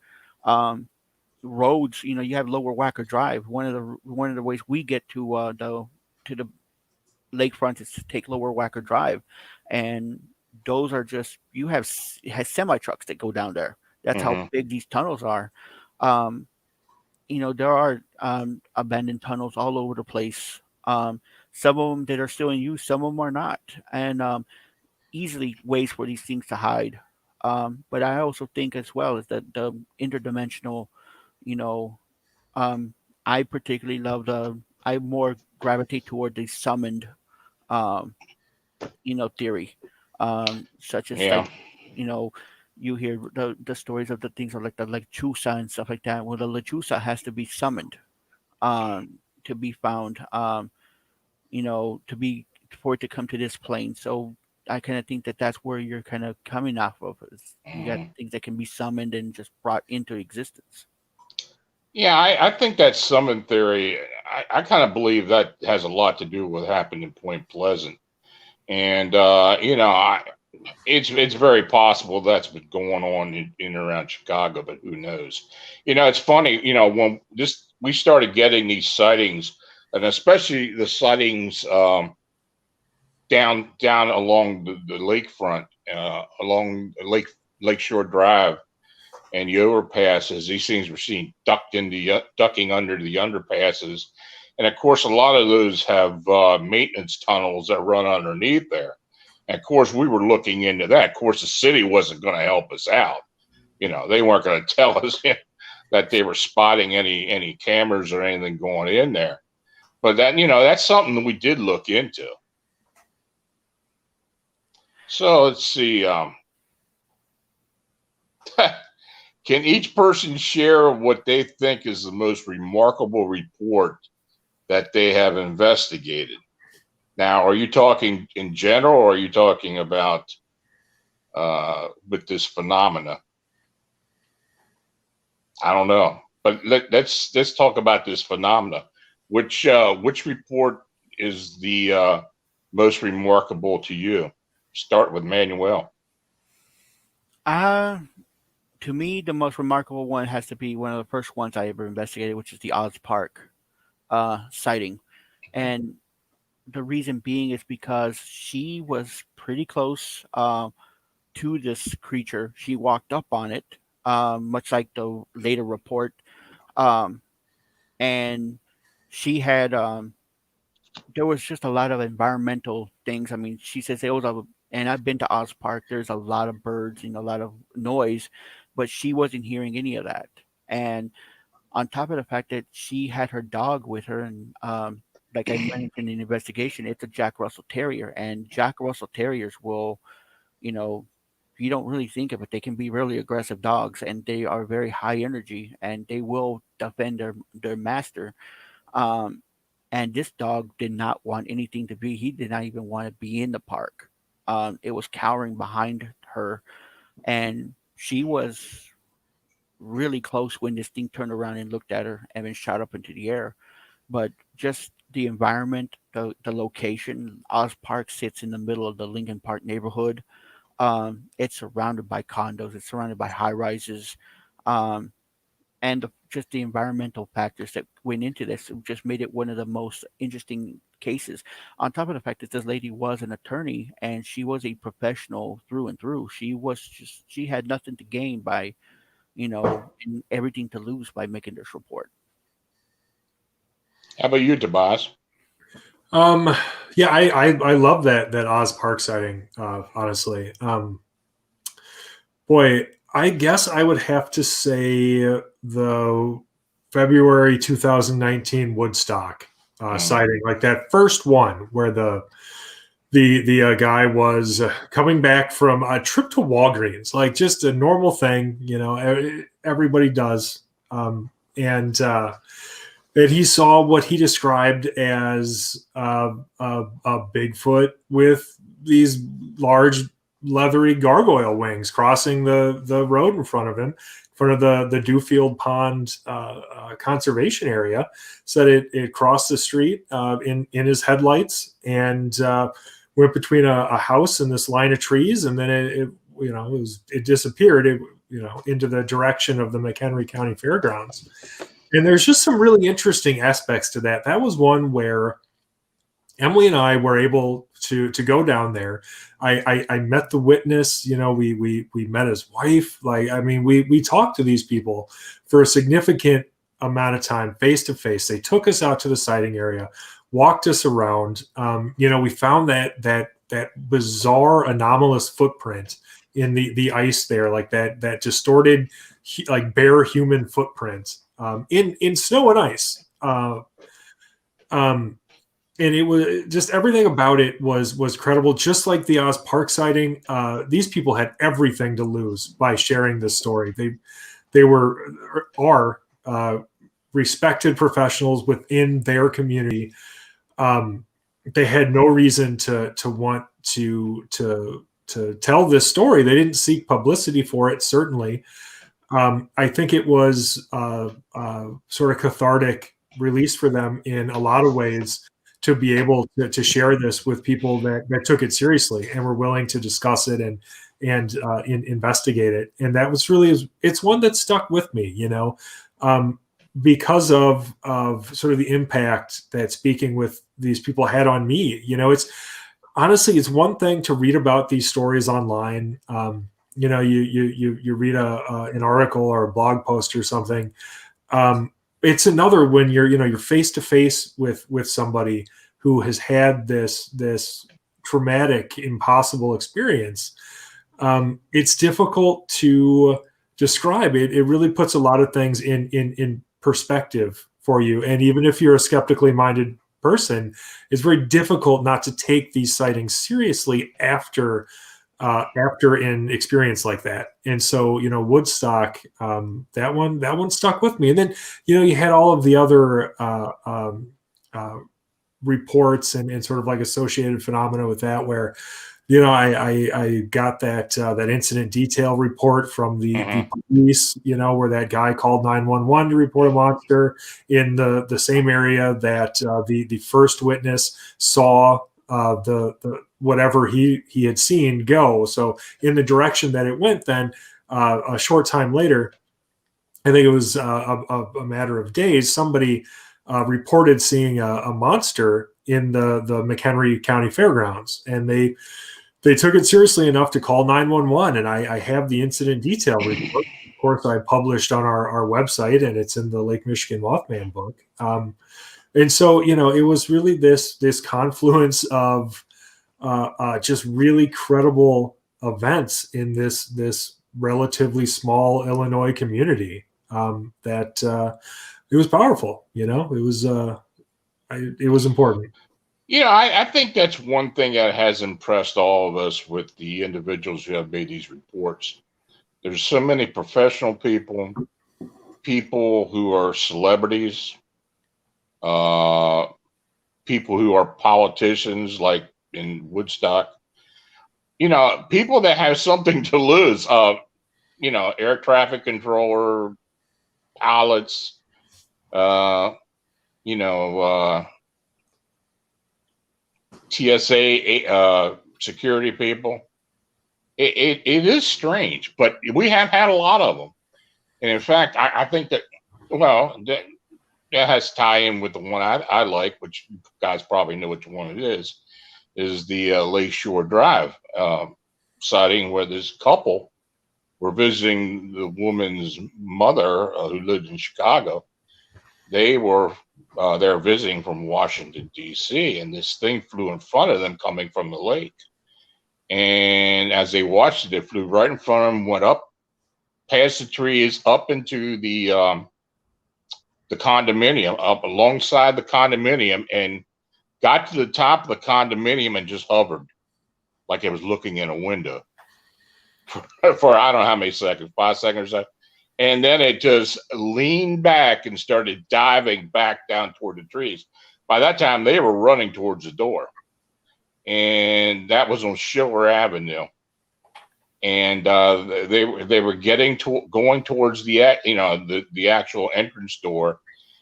Roads. You have Lower Wacker Drive. One of the ways we get to the lakefront is to take Lower Wacker Drive, and those are just it has semi trucks that go down there. That's how big these tunnels are. There are abandoned tunnels all over the place. Some of them that are still in use, some of them are not, and easily ways for these things to hide. But I also think as well is that the interdimensional, I particularly love I more gravitate toward the summoned, theory, such as like, you hear the stories of the things like the Lechusa and stuff like that. Well, the Lechusa has to be summoned, to be found, for it to come to this plane. So I kind of think that that's where you're kind of coming off of. You got things that can be summoned and just brought into existence. Yeah, I think that summon theory, I kind of believe that has a lot to do with what happened in Point Pleasant. And, it's very possible that's been going on in and around Chicago, but who knows? It's funny, when we started getting these sightings, and especially the sightings down along the lakefront, along Lakeshore Drive and the overpasses. These things were seen ducking under the underpasses, and of course, a lot of those have maintenance tunnels that run underneath there. And of course, we were looking into that. Of course, the city wasn't going to help us out. They weren't going to tell us that they were spotting any cameras or anything going in there. But that's something that we did look into. So let's see. Can each person share what they think is the most remarkable report that they have investigated? Now, are you talking in general, or are you talking about with this phenomena? I don't know, but let's talk about this phenomena. Which report is the most remarkable to you? Start with Manuel. To me, the most remarkable one has to be one of the first ones I ever investigated, which is the Oz Park sighting. And the reason being is because she was pretty close to this creature. She walked up on it, much like the later report. And she had, there was just a lot of environmental things. I mean, she says there was and I've been to Oz Park, there's a lot of birds and a lot of noise, but she wasn't hearing any of that. And on top of the fact that she had her dog with her, and like I mentioned in the investigation, it's a Jack Russell Terrier, and Jack Russell Terriers will, you don't really think of it, they can be really aggressive dogs, and they are very high energy, and they will defend their master. Um, and this dog did not want anything to be. He did not even want to be in the park. It was cowering behind her, and she was really close when this thing turned around and looked at her and then shot up into the air. But just the environment, the location, Oz Park sits in the middle of the Lincoln Park neighborhood. It's surrounded by condos. It's surrounded by high rises, and just the environmental factors that went into this just made it one of the most interesting cases. On top of the fact that this lady was an attorney and she was a professional through and through, she had nothing to gain by, and everything to lose by making this report. How about you, Tobias? Yeah, I love that Oz Park sighting. Honestly, boy, I guess I would have to say the February 2019 Woodstock sighting, like that first one where the guy was coming back from a trip to Walgreens, like just a normal thing, everybody does, and that he saw what he described as a Bigfoot with these large leathery gargoyle wings crossing the road in front of him, in front of the Dewfield Pond conservation area. Said it crossed the street in his headlights and went between a house and this line of trees, and then it disappeared into the direction of the McHenry County Fairgrounds. And there's just some really interesting aspects to that. That was one where Emily and I were able to go down there. I met the witness. We met his wife. We talked to these people for a significant amount of time, face to face. They took us out to the sighting area, walked us around. We found that bizarre anomalous footprint in the ice there, like that distorted, like bare human footprint. In snow and ice, and it was just everything about it was credible. Just like the Oz Park sighting, these people had everything to lose by sharing this story. They are respected professionals within their community. They had no reason to want to tell this story. They didn't seek publicity for it, certainly. I think it was sort of cathartic release for them in a lot of ways to be able to share this with people that took it seriously and were willing to discuss it and investigate it. And that was really, it's one that stuck with me, because of sort of the impact that speaking with these people had on me. honestly, it's one thing to read about these stories online. You know, you read an article or a blog post or something. It's another when you're face to face with somebody who has had this traumatic, impossible experience. It's difficult to describe. It really puts a lot of things in perspective for you. And even if you're a skeptically minded person, it's very difficult not to take these sightings seriously after an experience like that. And so, Woodstock, that one stuck with me. And then, you had all of the other reports and sort of like associated phenomena with that, where I got that incident detail report from the police, where that guy called 911 to report a monster in the same area that the first witness saw the whatever he had seen go. So in the direction that it went, then a short time later, I think it was a matter of days, somebody reported seeing a monster in the McHenry County Fairgrounds, and they took it seriously enough to call 911. And I have the incident detail report. Of course, I published on our website, and it's in the Lake Michigan Mothman book. And so, it was really this confluence of just really credible events in this relatively small Illinois community that it was powerful. It was important. I think that's one thing that has impressed all of us with the individuals who have made these reports. There's so many professional people who are celebrities, people who are politicians, like in Woodstock, people that have something to lose, air traffic controller, pilots, TSA security people. It is strange, but we have had a lot of them. And in fact, I think that, that has tie in with the one I like, which you guys probably know which one it is the Lakeshore Drive sighting, where this couple were visiting the woman's mother who lived in Chicago. They were they're visiting from Washington, D.C., and this thing flew in front of them coming from the lake. And as they watched it flew right in front of them, went up past the trees, up into the condominium, up alongside the condominium, and got to the top of the condominium and just hovered like it was looking in a window for I don't know how many seconds, 5 seconds or so. And then it just leaned back and started diving back down toward the trees. By that time, they were running towards the door. And that was on Schiller Avenue. And they were going towards the actual entrance door.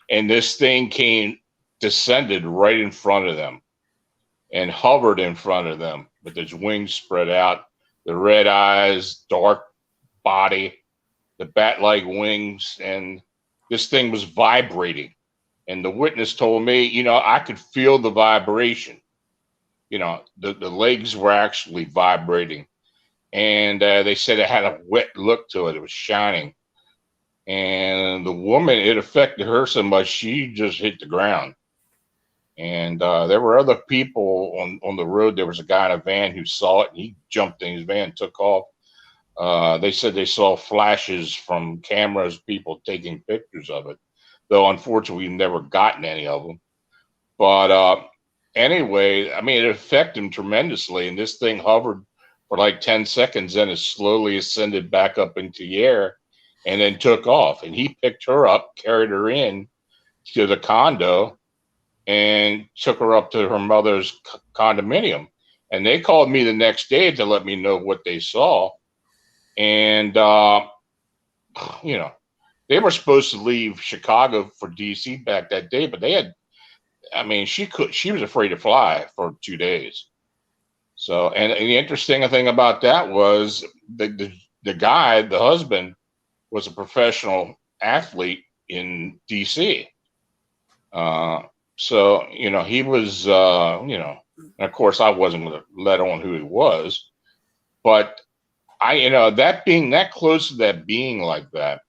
And this thing descended right in front of them and hovered in front of them with its wings spread out, the red eyes, dark body, the bat-like wings, and this thing was vibrating. And the witness told me, I could feel the vibration. The legs were actually vibrating. And they said it had a wet look to it. It was shining. And the woman, it affected her so much, she just hit the ground. And there were other people on the road. There was a guy in a van who saw it, and he jumped in his van and took off. They said they saw flashes from cameras, people taking pictures of it, though unfortunately we've never gotten any of them. But anyway, it affected him tremendously, and this thing hovered for like 10 seconds, then it slowly ascended back up into the air and then took off. And he picked her up, carried her in to the condo, and took her up to her mother's condominium. And they called me the next day to let me know what they saw. And, they were supposed to leave Chicago for DC back that day, but they had, she was afraid to fly for 2 days. So, and the interesting thing about that was the guy, the husband, was a professional athlete in DC. So, he was, And of course, I wasn't going to let on who he was, but that being that close to that being like that,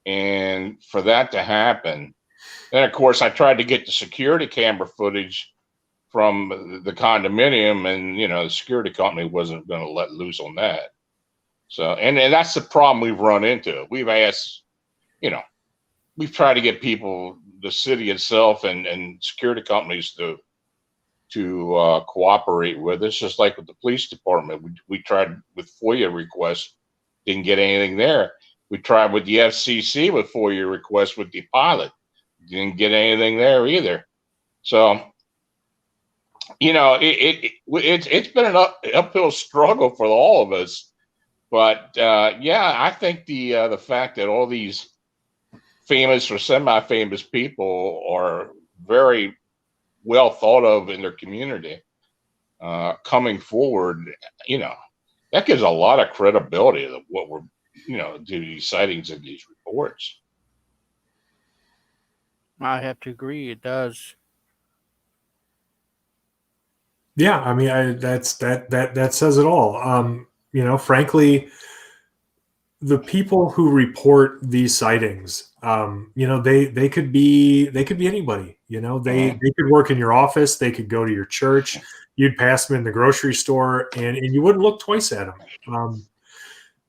and for that to happen, then of course I tried to get the security camera footage from the condominium, and the security company wasn't going to let loose on that. So, and that's the problem we've run into. We've asked, we've tried to get people, the city itself, and security companies to cooperate with us, just like with the police department. We tried with FOIA requests, didn't get anything there. We tried with the FCC with FOIA requests with the pilot, didn't get anything there either. So, it's been an uphill struggle for all of us. But I think the fact that all these famous or semi-famous people are very well thought of in their community, coming forward, that gives a lot of credibility to what we're, to these sightings and these reports. I have to agree. It does. Yeah, I mean, that says it all. Frankly, the people who report these sightings, they could be anybody. They could work in your office, they could go to your church, you'd pass them in the grocery store, and you wouldn't look twice at them.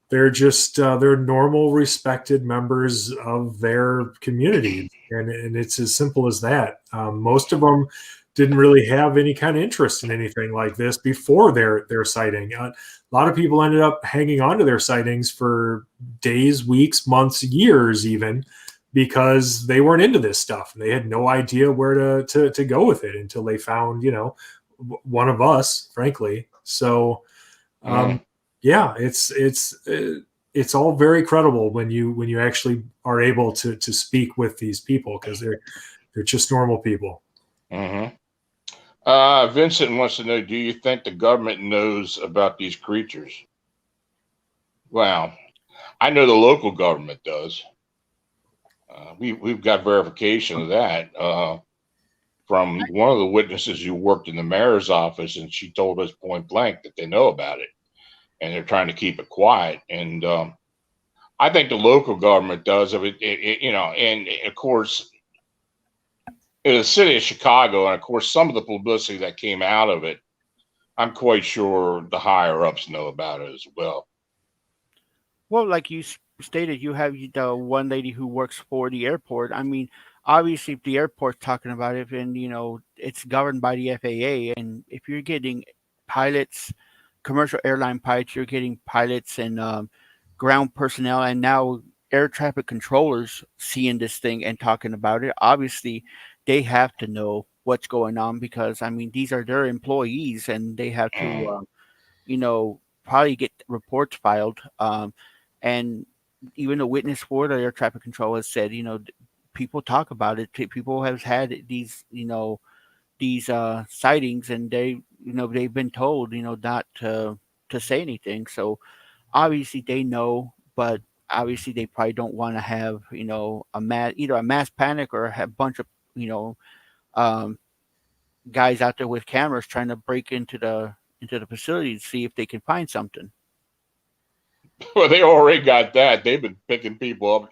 They're just they're normal, respected members of their community, and it's as simple as that. Most of them didn't really have any kind of interest in anything like this before their sighting. A lot of people ended up hanging on to their sightings for days, weeks, months, years, even, because they weren't into this stuff and they had no idea where to go with it until they found, one of us, frankly. So, it's all very credible when you actually are able to speak with these people, because they're just normal people. Mm-hmm. Vincent wants to know, do you think the government knows about these creatures? Well, I know the local government does. We've got verification of that from one of the witnesses who worked in the mayor's office, and she told us point blank that they know about it, and they're trying to keep it quiet. And I think the local government does. And of course, in the city of Chicago, and of course, some of the publicity that came out of it, I'm quite sure the higher ups know about it as well. Well, like you stated, you have the one lady who works for the airport. I mean, obviously, if the airport's talking about it, and it's governed by the FAA, and if you're getting pilots, commercial airline pilots, you're getting pilots and ground personnel, and now air traffic controllers seeing this thing and talking about it. Obviously, they have to know what's going on, because I mean, these are their employees, and they have to, probably get reports filed. And even a witness for the air traffic control has said, people talk about it. People have had these, these sightings, and they've been told, not to say anything. So obviously they know, but obviously they probably don't want to have, either a mass panic or have a bunch of, um, guys out there with cameras trying to break into the facility to see if they can find something. Well, they already got that. They've been picking people up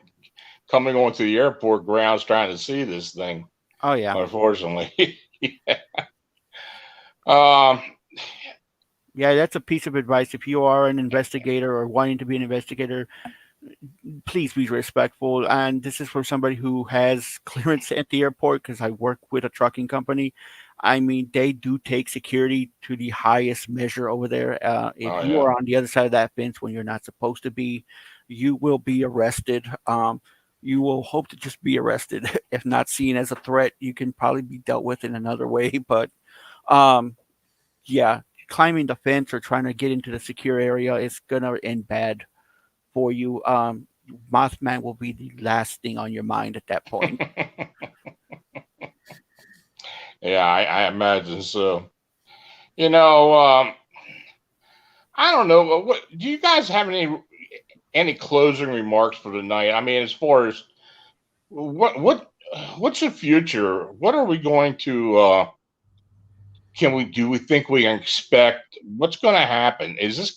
coming onto the airport grounds trying to see this thing. Oh yeah. Unfortunately. Yeah. Yeah, that's a piece of advice. If you are an investigator or wanting to be an investigator, please be respectful. And this is for somebody who has clearance at the airport, because I work with a trucking company. I mean, they do take security to the highest measure over there. If you are on the other side of that fence when you're not supposed to be, you will be arrested. You will hope to just be arrested. If not seen as a threat, you can probably be dealt with in another way. But yeah, climbing the fence or trying to get into the secure area is going to end bad for you. Mothman will be the last thing on your mind at that point. Yeah, I imagine so. I don't know. What do you guys have any closing remarks for tonight? I mean, as far as what's the future? What are we going to can we do we think we can expect what's going to happen? Is this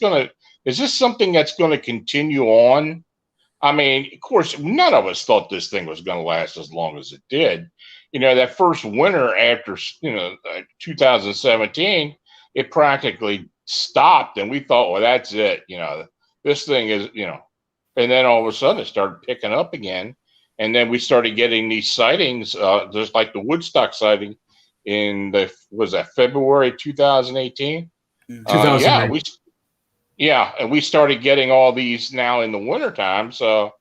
something that's going to continue on? I mean, of course, none of us thought this thing was going to last as long as it did. That first winter after 2017, it practically stopped, and we thought, well, that's it. This thing is, and then all of a sudden it started picking up again, and then we started getting these sightings, just like the Woodstock sighting in was that February 2018? Yeah, 2008. and we started getting all these now in the wintertime. So,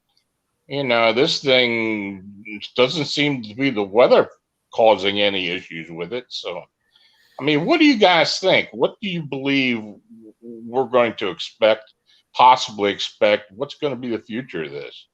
this thing doesn't seem to be the weather causing any issues with it. So, I mean, what do you guys think? What do you believe we're going to possibly expect? What's going to be the future of this?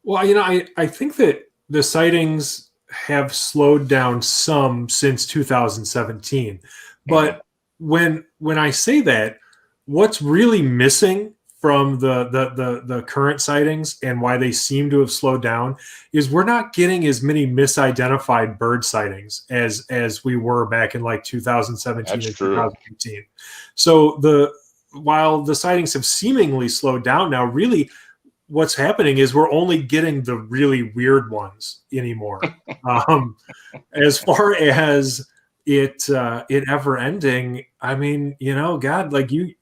Well, I think that the sightings have slowed down some since 2017. But when I say that, what's really missing from the current sightings and why they seem to have slowed down is we're not getting as many misidentified bird sightings as we were back in like 2017 That's and true. 2018. So while the sightings have seemingly slowed down now, really what's happening is we're only getting the really weird ones anymore. As far as it ever ending, I mean, God, like you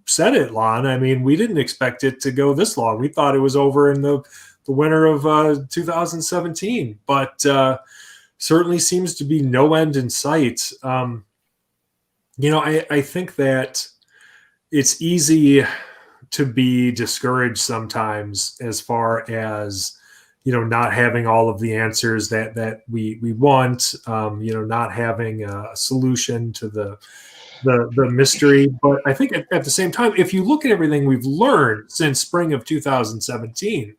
said it, Lon. I mean, we didn't expect it to go this long. We thought it was over in the winter of 2017, but certainly seems to be no end in sight. I think that it's easy to be discouraged sometimes as far as not having all of the answers that we want, not having a solution to the mystery. But I think at the same time, if you look at everything we've learned since spring of 2017,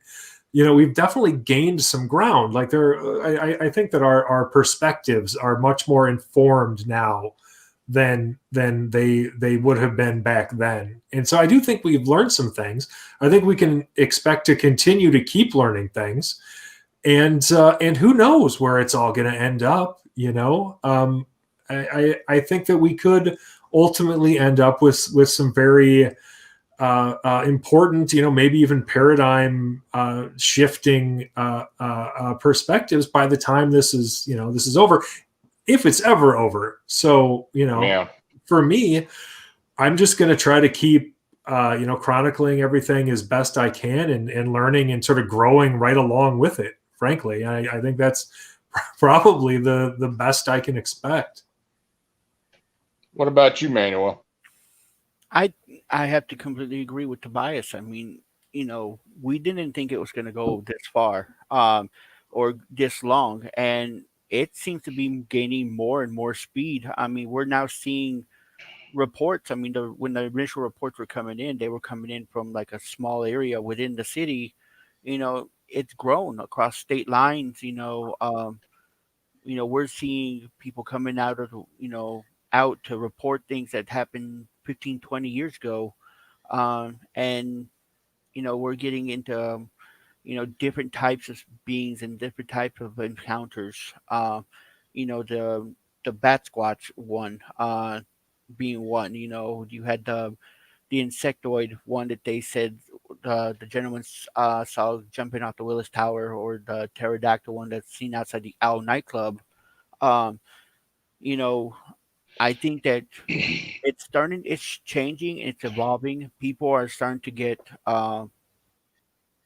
we've definitely gained some ground. Like I think that our perspectives are much more informed now than they would have been back then. And so I do think we've learned some things. I think we can expect to continue to keep learning things, and who knows where it's all going to end up. I think that we could ultimately end up with some very important, maybe even paradigm shifting perspectives by the time this is over, if it's ever over. So, for me, I'm just going to try to keep, chronicling everything as best I can and learning and sort of growing right along with it. Frankly, I think that's probably the best I can expect. What about you, Manuel? I I have to completely agree with Tobias. I mean, we didn't think it was going to go this far, or this long, and it seems to be gaining more and more speed. I mean, we're now seeing reports. I mean, when the initial reports were coming in, they were coming in from like a small area within the city. It's grown across state lines. We're seeing people coming out of out to report things that happened 15, 20 years ago, and we're getting into different types of beings and different types of encounters. The bat squatch one, being one. You had the insectoid one that they said the gentleman saw jumping out the Willis Tower, or the pterodactyl one that's seen outside the Owl nightclub. Um, you know, I think that it's changing, it's evolving. People are starting to get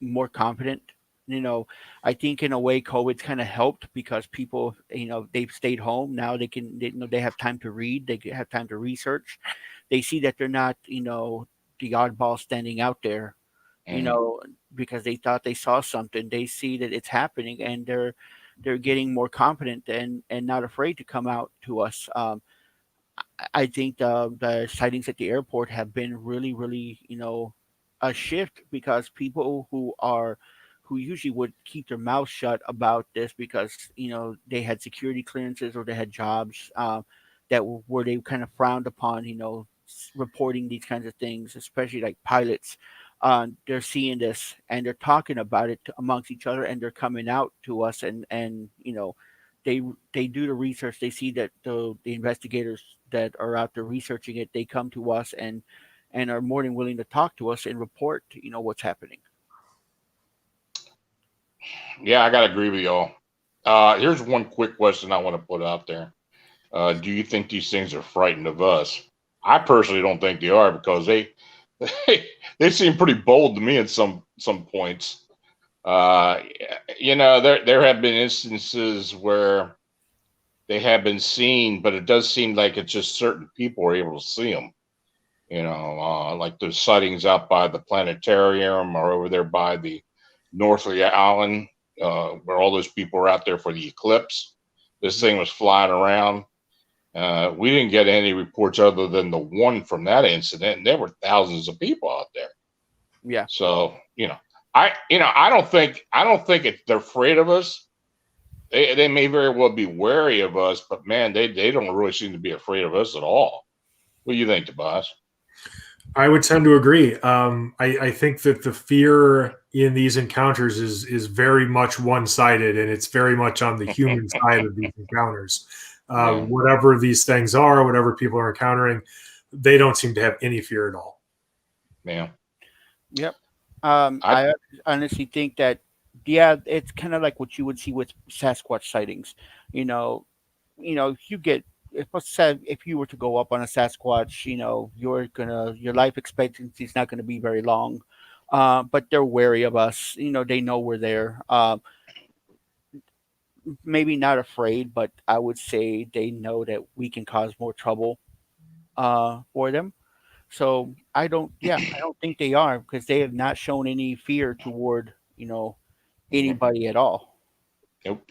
more confident. You know, I think in a way COVID's kind of helped because people, they've stayed home. Now they have time to read, have time to research. They see that they're not, the oddball standing out there, you Mm. know, because they thought they saw something. They see that it's happening, and they're getting more confident and not afraid to come out to us. I think the sightings at the airport have been really, really, a shift, because people who usually would keep their mouth shut about this because they had security clearances or they had jobs where they kind of frowned upon reporting these kinds of things, especially like pilots. They're seeing this and they're talking about it amongst each other, and they're coming out to us, and they do the research. They see that the investigators that are out there researching it, they come to us and are more than willing to talk to us and report, what's happening. Yeah, I got to agree with y'all. Here's one quick question I want to put out there. Do you think these things are frightened of us? I personally don't think they are, because they seem pretty bold to me at some points. There have been instances where they have been seen, but it does seem like it's just certain people are able to see them. Like the sightings out by the planetarium or over there by the Northley Island, where all those people were out there for the eclipse. This thing was flying around. We didn't get any reports other than the one from that incident, and there were thousands of people out there. Yeah. So I don't think they're afraid of us. They may very well be wary of us, but man, they don't really seem to be afraid of us at all. What do you think, Tobias? I would tend to agree. I think that the fear in these encounters is very much one-sided, and it's very much on the human side of these encounters. Whatever these things are, whatever people are encountering, they don't seem to have any fear at all. Yeah. Yep. I honestly think that, it's kind of like what you would see with Sasquatch sightings. If you were to go up on a Sasquatch, your life expectancy is not gonna be very long. But they're wary of us. They know we're there. Maybe not afraid, but I would say they know that we can cause more trouble for them. So I don't think they are, because they have not shown any fear toward anybody at all. Nope.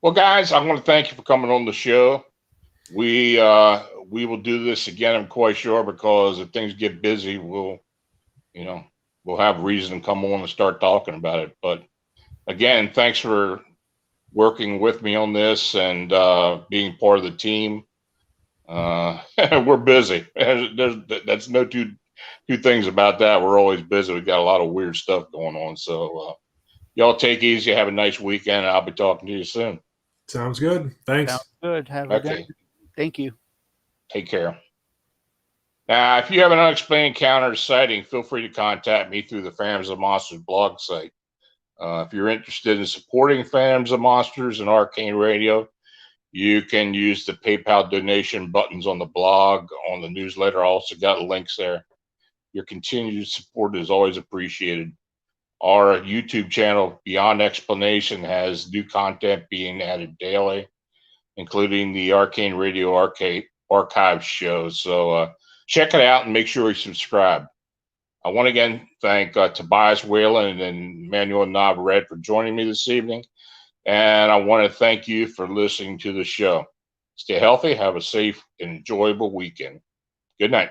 Well, guys, I want to thank you for coming on the show. We will do this again, I'm quite sure, because if things get busy, we'll have reason to come on and start talking about it. But again, thanks for working with me on this and being part of the team. We're busy. That's no two things about that. We're always busy. We've got a lot of weird stuff going on. So y'all take it easy. Have a nice weekend. I'll be talking to you soon. Sounds good. Thanks. Sounds good. Have a good. Thank you. Take care. Now, if you have an unexplained encounter or sighting, feel free to contact me through the Phantoms of Monsters blog site. If you're interested in supporting Phantoms of Monsters and Arcane Radio, you can use the PayPal donation buttons on the blog, on the newsletter. I also got links there. Your continued support is always appreciated. Our YouTube channel, Beyond Explanation, has new content being added daily, including the Arcane Radio archive shows. So check it out and make sure you subscribe. I want to again thank Tobias, Wayland, and Manuel and Navarette for joining me this evening. And I want to thank you for listening to the show. Stay healthy, have a safe and enjoyable weekend. Good night.